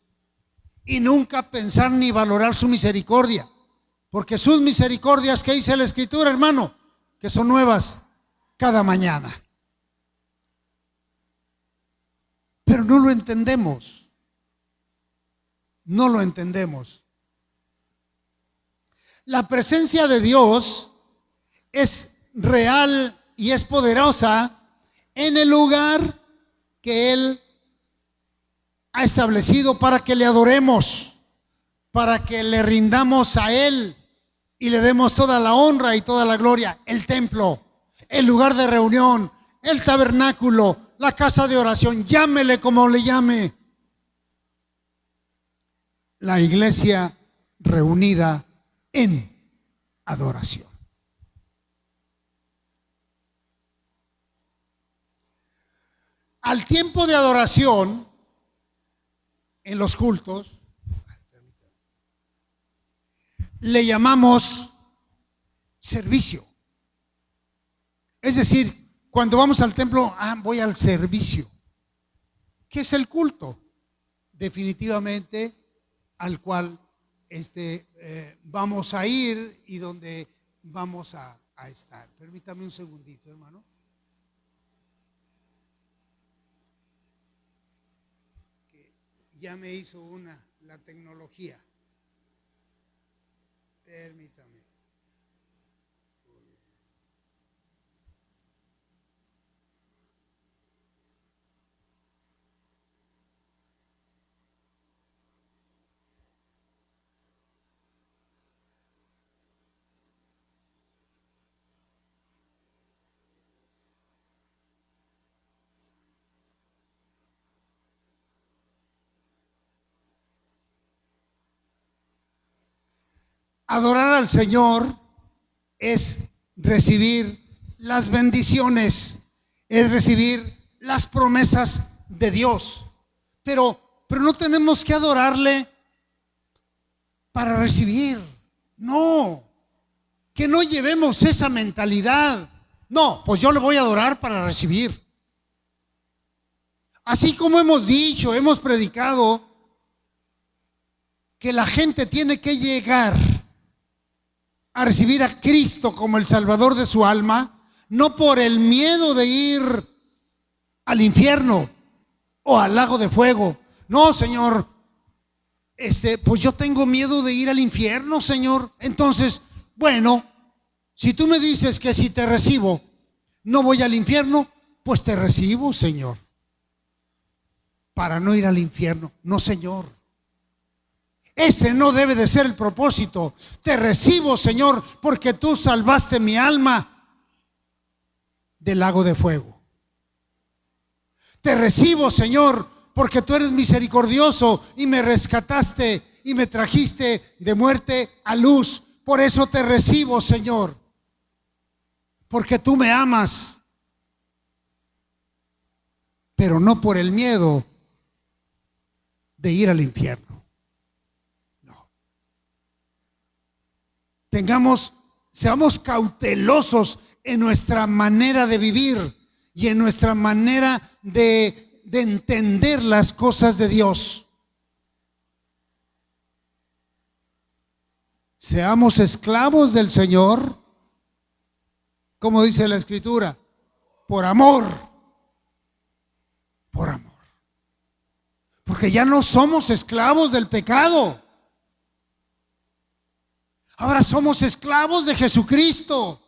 Y nunca pensar ni valorar su misericordia. Porque sus misericordias, que dice la Escritura, hermano, que son nuevas cada mañana. Pero no lo entendemos. No lo entendemos. La presencia de Dios es real y es poderosa en el lugar que Él ha establecido para que le adoremos, para que le rindamos a Él y le demos toda la honra y toda la gloria. El templo, el lugar de reunión, el tabernáculo, la casa de oración, llámele como le llame. La iglesia reunida en adoración. Al tiempo de adoración, en los cultos, le llamamos servicio. Es decir, cuando vamos al templo, voy al servicio. ¿Qué es el culto? Definitivamente al cual vamos a ir y donde vamos a estar. Permítame un segundito, hermano. Que ya me hizo la tecnología. Permítame. Adorar al Señor es recibir las bendiciones, es recibir las promesas de Dios. Pero no tenemos que adorarle para recibir. No, que no llevemos esa mentalidad. No, pues yo le voy a adorar para recibir. Así como hemos dicho, hemos predicado que la gente tiene que llegar a recibir a Cristo como el Salvador de su alma, no por el miedo de ir al infierno o al lago de fuego. No, Señor, pues yo tengo miedo de ir al infierno, Señor. Entonces, bueno, si tú me dices que si te recibo no voy al infierno, pues te recibo, Señor, para no ir al infierno. No, Señor, ese no debe de ser el propósito. Te recibo, Señor, porque tú salvaste mi alma del lago de fuego. Te recibo, Señor, porque tú eres misericordioso y me rescataste y me trajiste de muerte a luz. Por eso te recibo, Señor, porque tú me amas, pero no por el miedo de ir al infierno. No. Seamos cautelosos en nuestra manera de vivir y en nuestra manera de entender las cosas de Dios. Seamos esclavos del Señor, como dice la Escritura, por amor. Por amor. Porque ya no somos esclavos del pecado. Ahora somos esclavos de Jesucristo,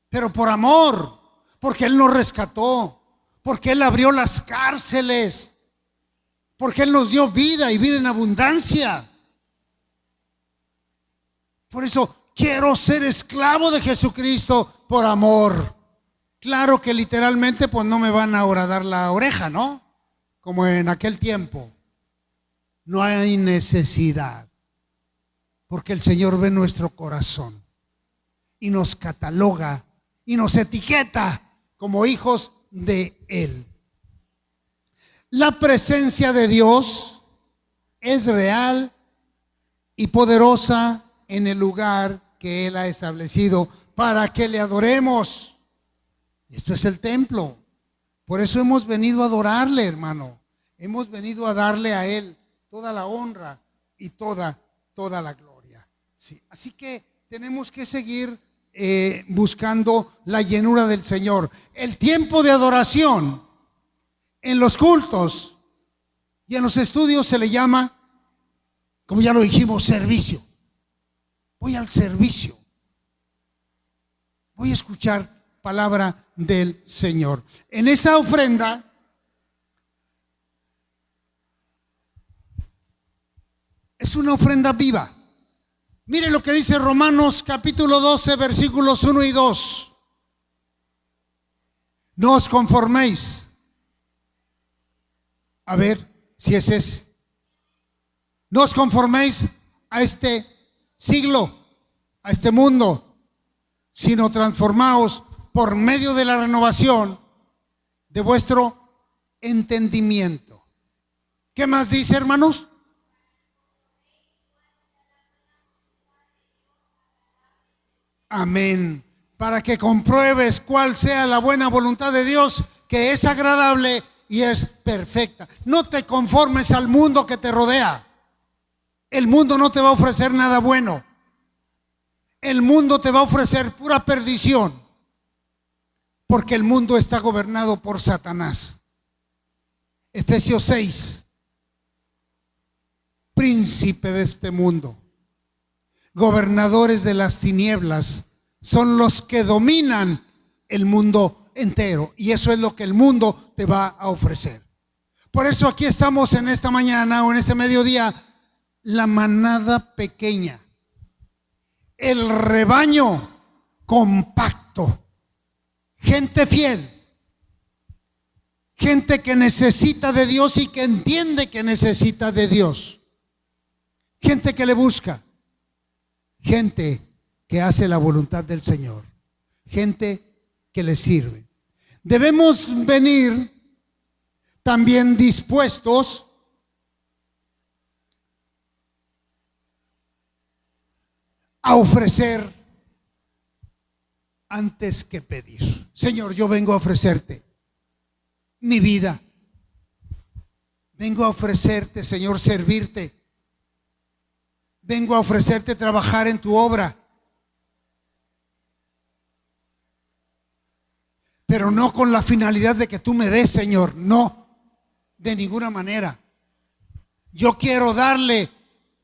pero por amor, porque Él nos rescató, porque Él abrió las cárceles, porque Él nos dio vida y vida en abundancia. Por eso quiero ser esclavo de Jesucristo por amor. Claro que literalmente pues no me van a horadar la oreja, ¿no? Como en aquel tiempo. No hay necesidad, porque el Señor ve nuestro corazón y nos cataloga y nos etiqueta como hijos de Él. La presencia de Dios es real y poderosa en el lugar que Él ha establecido para que le adoremos. Esto es el templo. Por eso hemos venido a adorarle, hermano. Hemos venido a darle a Él toda la honra y toda la gloria. Sí. Así que tenemos que seguir buscando la llenura del Señor. El tiempo de adoración en los cultos y en los estudios se le llama, como ya lo dijimos, servicio. Voy al servicio. Voy a escuchar palabra del Señor. En esa ofrenda es una ofrenda viva. Mire lo que dice Romanos capítulo 12, versículos 1 y 2. No os conforméis. A ver si ese es. No os conforméis a este siglo, a este mundo, sino transformaos por medio de la renovación de vuestro entendimiento. ¿Qué más dice, hermanos? Amén. Para que compruebes cuál sea la buena voluntad de Dios, que es agradable y es perfecta. No te conformes al mundo que te rodea. El mundo no te va a ofrecer nada bueno. El mundo te va a ofrecer pura perdición, porque el mundo está gobernado por Satanás. Efesios 6, príncipe de este mundo, gobernadores de las tinieblas, son los que dominan el mundo entero, y eso es lo que el mundo te va a ofrecer. Por eso aquí estamos en esta mañana o en este mediodía, la manada pequeña, el rebaño compacto, gente fiel, gente que necesita de Dios y que entiende que necesita de Dios, gente que le busca, gente que hace la voluntad del Señor, gente que le sirve. Debemos venir también dispuestos a ofrecer antes que pedir. Señor, yo vengo a ofrecerte mi vida. Vengo a ofrecerte, Señor, servirte. Vengo a ofrecerte trabajar en tu obra. Pero no con la finalidad de que tú me des, Señor. No, de ninguna manera. Yo quiero darle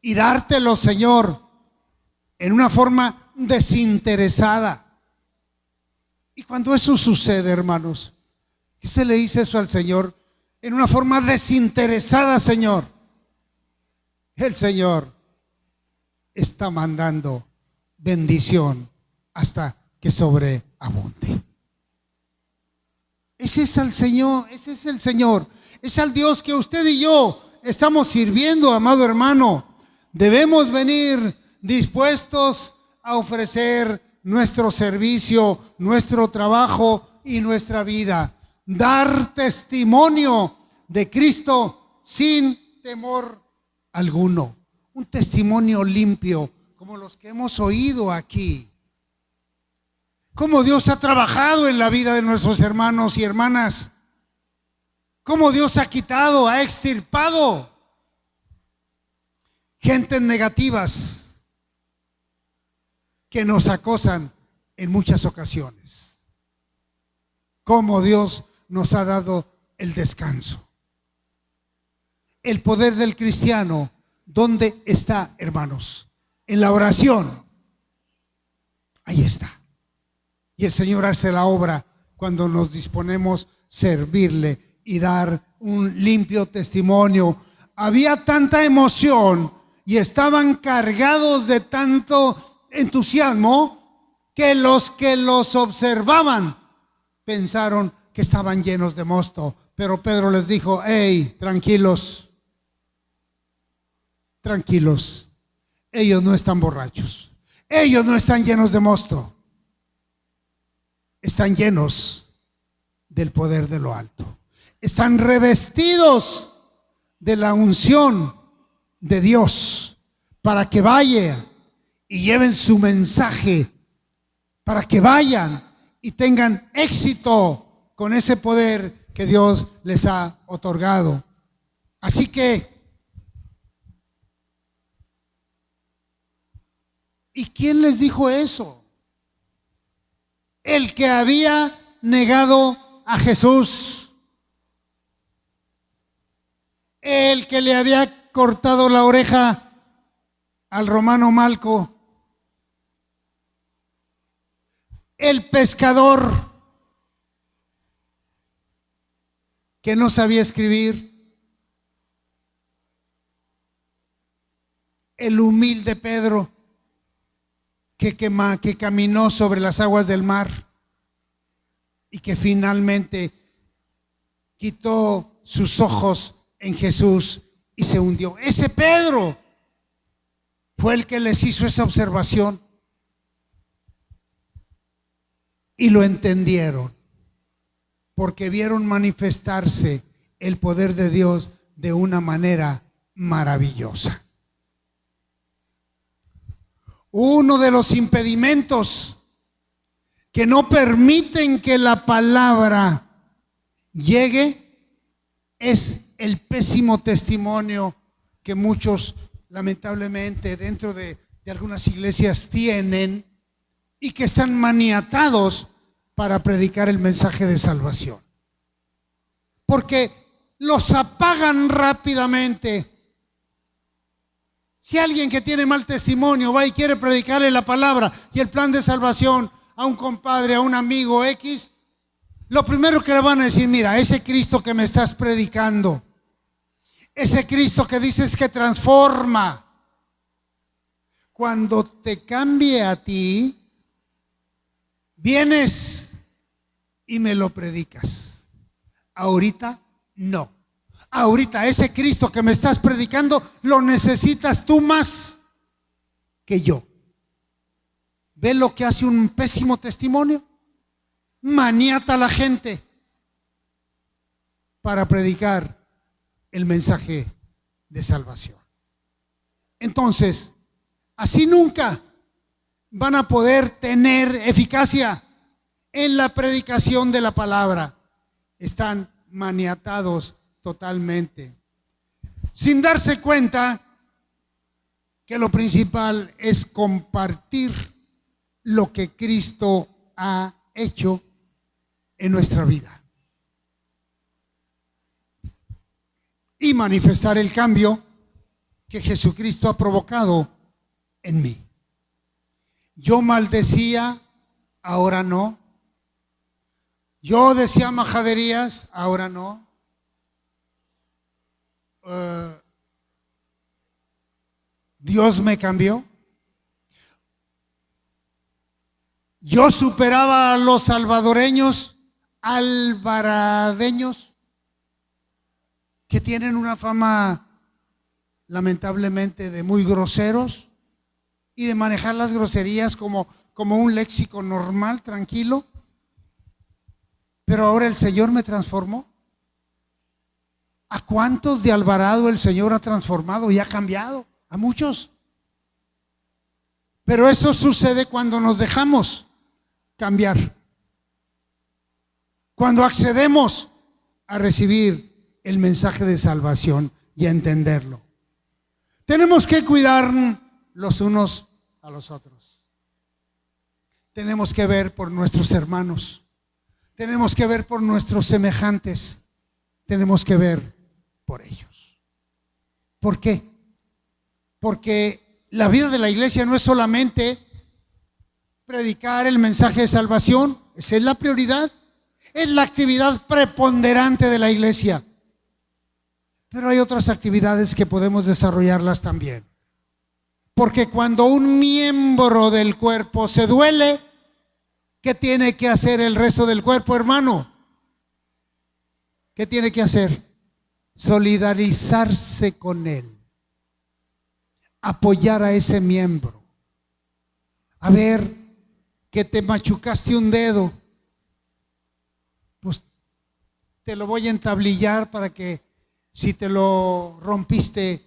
y dártelo, Señor, en una forma desinteresada. Y cuando eso sucede, hermanos, que usted le dice eso al Señor en una forma desinteresada, Señor, el Señor está mandando bendición hasta que sobreabunde. Ese es el Señor, ese es el Señor, es al Dios que usted y yo estamos sirviendo, amado hermano. Debemos venir dispuestos a ofrecer nuestro servicio, nuestro trabajo y nuestra vida. Dar testimonio de Cristo sin temor alguno. Un testimonio limpio, como los que hemos oído aquí. Cómo Dios ha trabajado en la vida de nuestros hermanos y hermanas. Cómo Dios ha quitado, ha extirpado gentes negativas que nos acosan en muchas ocasiones. Cómo Dios nos ha dado el descanso. El poder del cristiano, ¿dónde está, hermanos? En la oración. Ahí está. Y el Señor hace la obra cuando nos disponemos a servirle y dar un limpio testimonio. Había tanta emoción y estaban cargados de tanto entusiasmo que los observaban pensaron que estaban llenos de mosto. Pero Pedro les dijo: hey, tranquilos, tranquilos. Ellos no están borrachos. Ellos no están llenos de mosto. Están llenos del poder de lo alto. Están revestidos de la unción de Dios para que vayan y lleven su mensaje, para que vayan y tengan éxito con ese poder que Dios les ha otorgado. Así que, ¿y quién les dijo eso? El que había negado a Jesús, el que le había cortado la oreja al romano Malco, el pescador que no sabía escribir, el humilde Pedro que caminó sobre las aguas del mar y que finalmente quitó sus ojos en Jesús y se hundió. Ese Pedro fue el que les hizo esa observación y lo entendieron, porque vieron manifestarse el poder de Dios de una manera maravillosa. Uno de los impedimentos que no permiten que la palabra llegue es el pésimo testimonio que muchos, lamentablemente, dentro de algunas iglesias tienen y que están maniatados para predicar el mensaje de salvación. Porque los apagan rápidamente. Si alguien que tiene mal testimonio va y quiere predicarle la palabra y el plan de salvación a un compadre, a un amigo X, lo primero que le van a decir: mira, ese Cristo que me estás predicando, ese Cristo que dices que transforma, cuando te cambie a ti, vienes y me lo predicas. Ahorita no. Ahorita ese Cristo que me estás predicando lo necesitas tú más que yo. ¿Ve lo que hace un pésimo testimonio? Maniata a la gente para predicar el mensaje de salvación. Entonces, así nunca van a poder tener eficacia en la predicación de la palabra. Están maniatados totalmente, sin darse cuenta que lo principal es compartir lo que Cristo ha hecho en nuestra vida y manifestar el cambio que Jesucristo ha provocado en mí. Yo maldecía, ahora no. Yo decía majaderías, ahora no. Dios me cambió. Yo superaba a los salvadoreños, alvaradeños, que tienen una fama lamentablemente de muy groseros y de manejar las groserías como un léxico normal, tranquilo. Pero ahora el Señor me transformó. ¿A cuántos de Alvarado el Señor ha transformado y ha cambiado? A muchos. Pero eso sucede cuando nos dejamos cambiar, cuando accedemos a recibir el mensaje de salvación y a entenderlo. Tenemos que cuidar los unos a los otros. Tenemos que ver por nuestros hermanos. Tenemos que ver por nuestros semejantes. Tenemos que ver por ellos. ¿Por qué? Porque la vida de la iglesia no es solamente predicar el mensaje de salvación. Esa es la prioridad. Es la actividad preponderante de la iglesia. Pero hay otras actividades que podemos desarrollarlas también. Porque cuando un miembro del cuerpo se duele, ¿qué tiene que hacer el resto del cuerpo, hermano? ¿Qué tiene que hacer? Solidarizarse con él. Apoyar a ese miembro. A ver, que te machucaste un dedo, pues te lo voy a entablillar para que si te lo rompiste,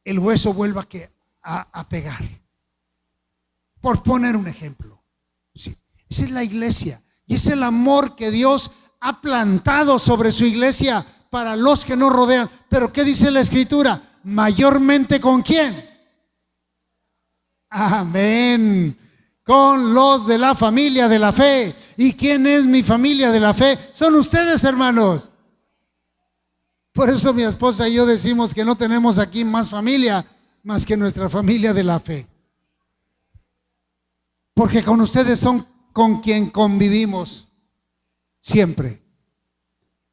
el hueso vuelva a pegar. Por poner un ejemplo. Sí, esa es la iglesia y es el amor que Dios ha plantado sobre su iglesia para los que nos rodean. Pero ¿qué dice la Escritura? Mayormente ¿con quién? Amén. Con los de la familia de la fe. ¿Y quién es mi familia de la fe? Son ustedes, hermanos. Por eso mi esposa y yo decimos que no tenemos aquí más familia más que nuestra familia de la fe. Porque con ustedes son con quien convivimos siempre.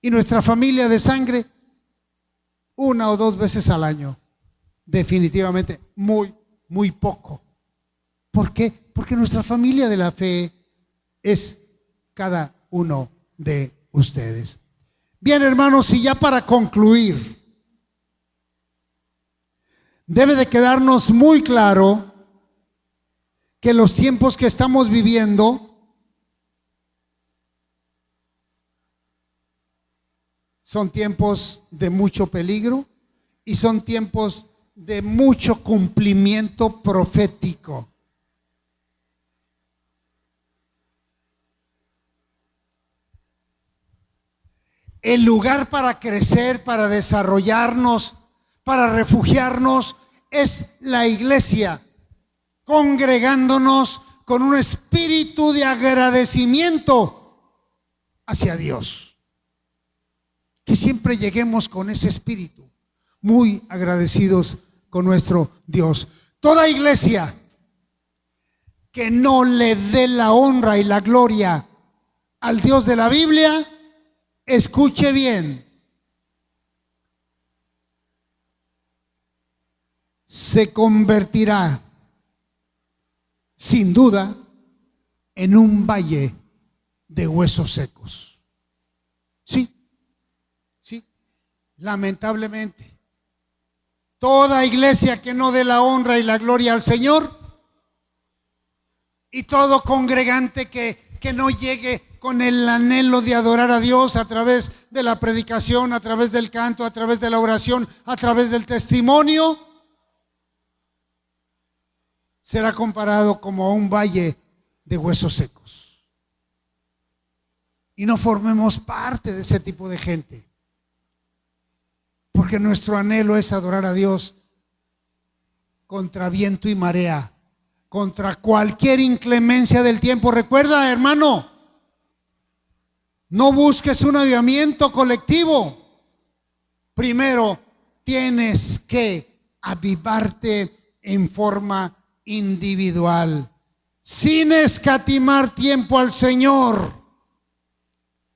Y nuestra familia de sangre, 1 o 2 veces al año. Definitivamente muy poco. ¿Por qué? Porque nuestra familia de la fe es cada uno de ustedes. Bien, hermanos, y ya para concluir, debe de quedarnos muy claro que los tiempos que estamos viviendo son tiempos de mucho peligro y son tiempos de mucho cumplimiento profético. El lugar para crecer, para desarrollarnos, para refugiarnos es la iglesia, congregándonos con un espíritu de agradecimiento hacia Dios. Que siempre lleguemos con ese espíritu, muy agradecidos con nuestro Dios. Toda iglesia que no le dé la honra y la gloria al Dios de la Biblia, escuche bien, se convertirá sin duda en un valle de huesos secos. Sí, lamentablemente. Toda iglesia que no dé la honra y la gloria al Señor y todo congregante que no llegue con el anhelo de adorar a Dios a través de la predicación, a través del canto, a través de la oración, a través del testimonio, será comparado como a un valle de huesos secos. Y no formemos parte de ese tipo de gente, porque nuestro anhelo es adorar a Dios contra viento y marea, contra cualquier inclemencia del tiempo. Recuerda, hermano, no busques un avivamiento colectivo. Primero tienes que avivarte en forma individual, sin escatimar tiempo al Señor,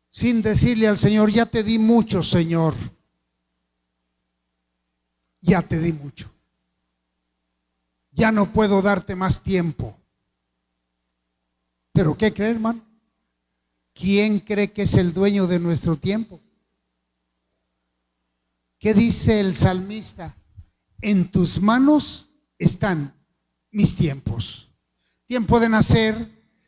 sin decirle al Señor: ya te di mucho, Señor, ya te di mucho, ya no puedo darte más tiempo. Pero ¿qué cree, hermano? ¿Quién cree que es el dueño de nuestro tiempo? ¿Qué dice el salmista? En tus manos están mis tiempos. Tiempo de nacer,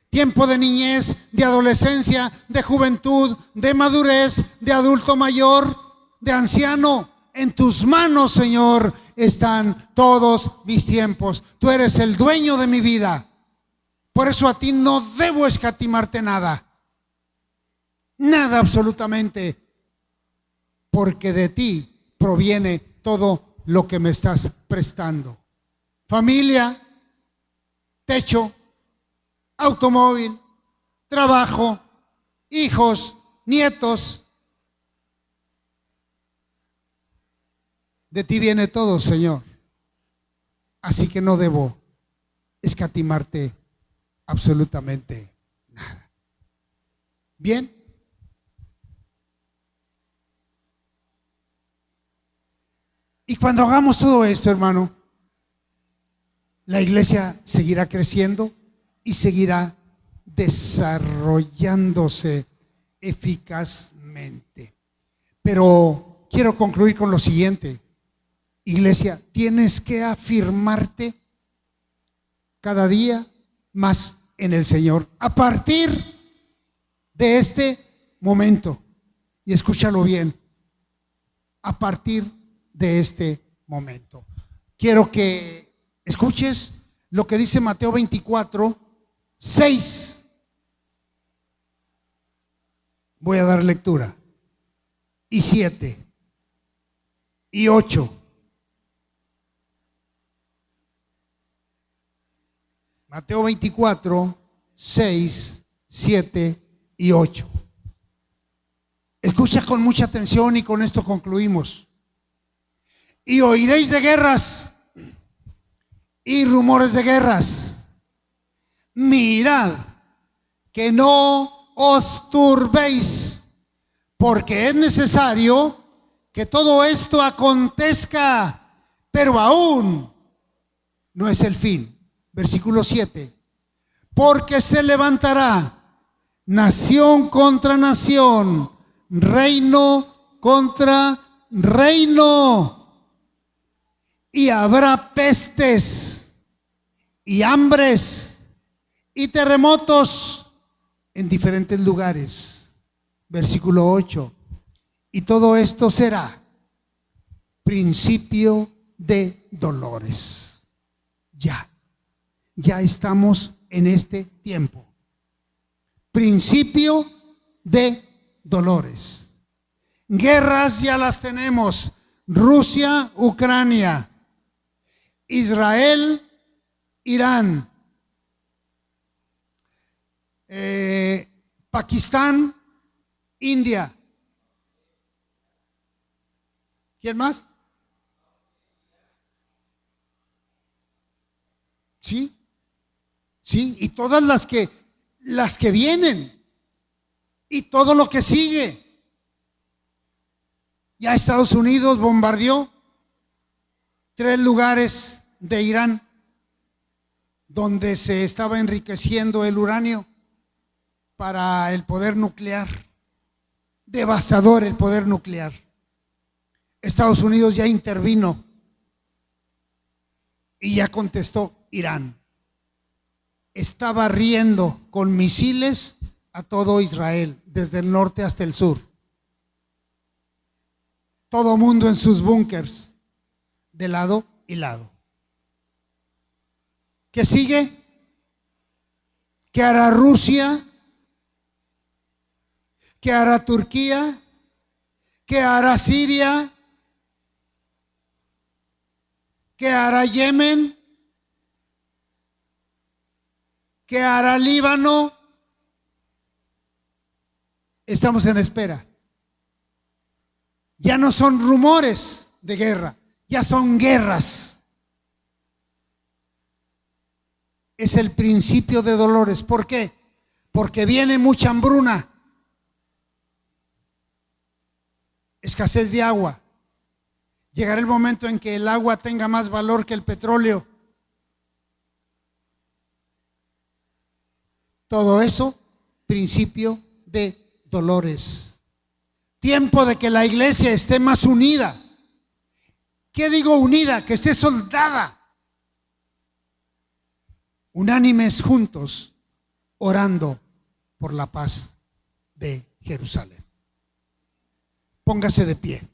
tiempo de niñez, de adolescencia, de juventud, de madurez, de adulto mayor, de anciano. En tus manos, Señor, están todos mis tiempos. Tú eres el dueño de mi vida. Por eso a ti no debo escatimarte nada. Nada absolutamente. Porque de ti proviene todo lo que me estás prestando. Familia, techo, automóvil, trabajo, hijos, nietos. De ti viene todo, Señor. Así que no debo escatimarte absolutamente nada. Bien. Y cuando hagamos todo esto, hermano, la iglesia seguirá creciendo y seguirá desarrollándose eficazmente. Pero quiero concluir con lo siguiente. Iglesia, tienes que afirmarte cada día más en el Señor a partir de este momento. Y escúchalo bien, a partir de este momento. Quiero que escuches lo que dice Mateo 24, 6. Voy a dar lectura. Y 7. Y 8. Mateo 24, 6, 7 y 8. Escucha con mucha atención y con esto concluimos. Y oiréis de guerras y rumores de guerras. Mirad que no os turbéis, porque es necesario que todo esto acontezca, pero aún no es el fin. Versículo 7. Porque se levantará nación contra nación, reino contra reino, y habrá pestes y hambres y terremotos en diferentes lugares. Versículo 8. Y todo esto será principio de dolores. Ya estamos en este tiempo. Principio de dolores. Guerras ya las tenemos. Rusia, Ucrania, Israel, Irán, Pakistán, India. ¿Quién más? Sí, sí, y todas las que vienen y todo lo que sigue. Ya Estados Unidos bombardeó 3 lugares de Irán donde se estaba enriqueciendo el uranio para el poder nuclear. Devastador el poder nuclear. Estados Unidos ya intervino y ya contestó Irán. Está barriendo con misiles a todo Israel, desde el norte hasta el sur. Todo mundo en sus búnkers, de lado y lado. ¿Qué sigue? ¿Qué hará Rusia? ¿Qué hará Turquía? ¿Qué hará Siria? ¿Qué hará Yemen? ¿Qué hará Líbano? Estamos en espera. Ya no son rumores de guerra, ya son guerras. Es el principio de dolores. ¿Por qué? Porque viene mucha hambruna, escasez de agua. Llegará el momento en que el agua tenga más valor que el petróleo. Todo eso, principio de dolores. Tiempo de que la iglesia esté más unida. ¿Qué digo unida? Que esté soldada. Unánimes juntos, orando por la paz de Jerusalén. Póngase de pie.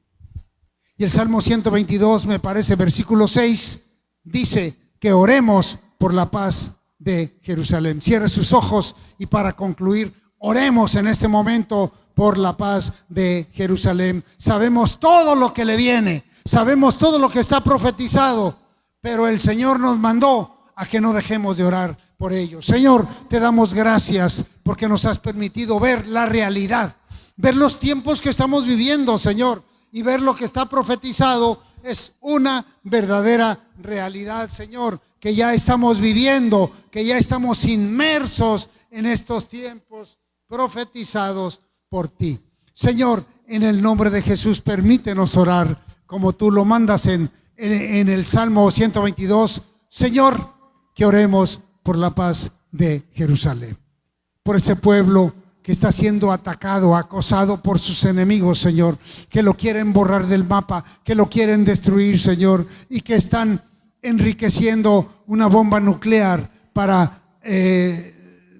Y el Salmo 122, me parece, versículo 6, dice que oremos por la paz de Jerusalén. Cierre sus ojos y para concluir, oremos en este momento por la paz de Jerusalén. Sabemos todo lo que le viene, sabemos todo lo que está profetizado, pero el Señor nos mandó a que no dejemos de orar por ello. Señor, te damos gracias porque nos has permitido ver la realidad, ver los tiempos que estamos viviendo, Señor, y ver lo que está profetizado es una verdadera realidad, Señor, que ya estamos viviendo, que ya estamos inmersos en estos tiempos profetizados por ti. Señor, en el nombre de Jesús, permítenos orar como tú lo mandas en el Salmo 122. Señor, que oremos por la paz de Jerusalén, por ese pueblo que está siendo atacado, acosado por sus enemigos, Señor, que lo quieren borrar del mapa, que lo quieren destruir, Señor, y que están enriqueciendo una bomba nuclear para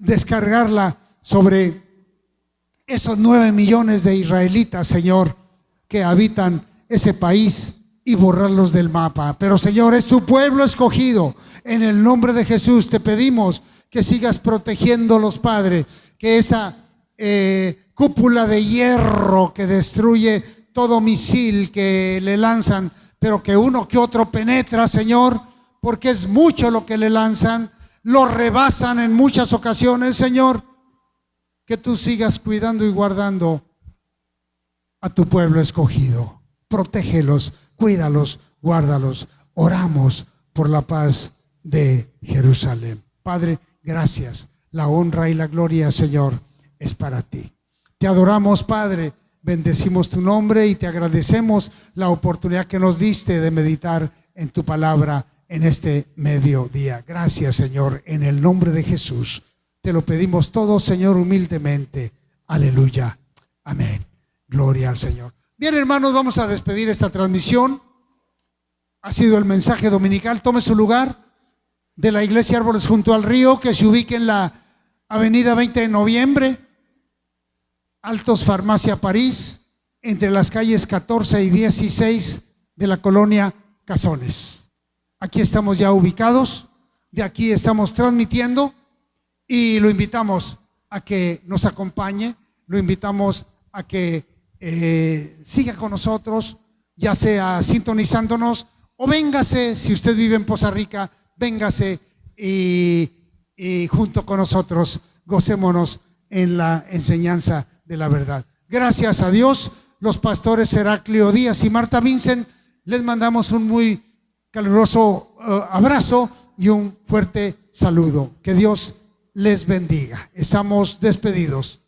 descargarla sobre esos 9 millones de israelitas, Señor, que habitan ese país y borrarlos del mapa. Pero, Señor, es tu pueblo escogido. En el nombre de Jesús te pedimos que sigas protegiéndolos, Padre, que esa cúpula de hierro que destruye todo misil que le lanzan, pero que uno que otro penetra, Señor, porque es mucho lo que le lanzan, lo rebasan en muchas ocasiones, Señor, que tú sigas cuidando y guardando a tu pueblo escogido. Protégelos, cuídalos, guárdalos. Oramos por la paz de Jerusalén. Padre, gracias. La honra y la gloria, Señor, es para ti. Te adoramos, Padre, bendecimos tu nombre y te agradecemos la oportunidad que nos diste de meditar en tu palabra en este mediodía. Gracias, Señor, en el nombre de Jesús. Te lo pedimos todo, Señor, humildemente. Aleluya. Amén. Gloria al Señor. Bien, hermanos, vamos a despedir esta transmisión. Ha sido el mensaje dominical. Tome su lugar, de la iglesia Árboles junto al río, que se ubica en la avenida 20 de noviembre, Altos Farmacia París, entre las calles 14 y 16 de la colonia Cazones. Aquí estamos ya ubicados, de aquí estamos transmitiendo y lo invitamos a que nos acompañe, lo invitamos a que siga con nosotros, ya sea sintonizándonos o véngase, si usted vive en Poza Rica, véngase y junto con nosotros gocémonos en la enseñanza de la verdad. Gracias a Dios, los pastores Heraclio Díaz y Marta Vincent, les mandamos un muy caluroso abrazo y un fuerte saludo. Que Dios les bendiga. Estamos despedidos.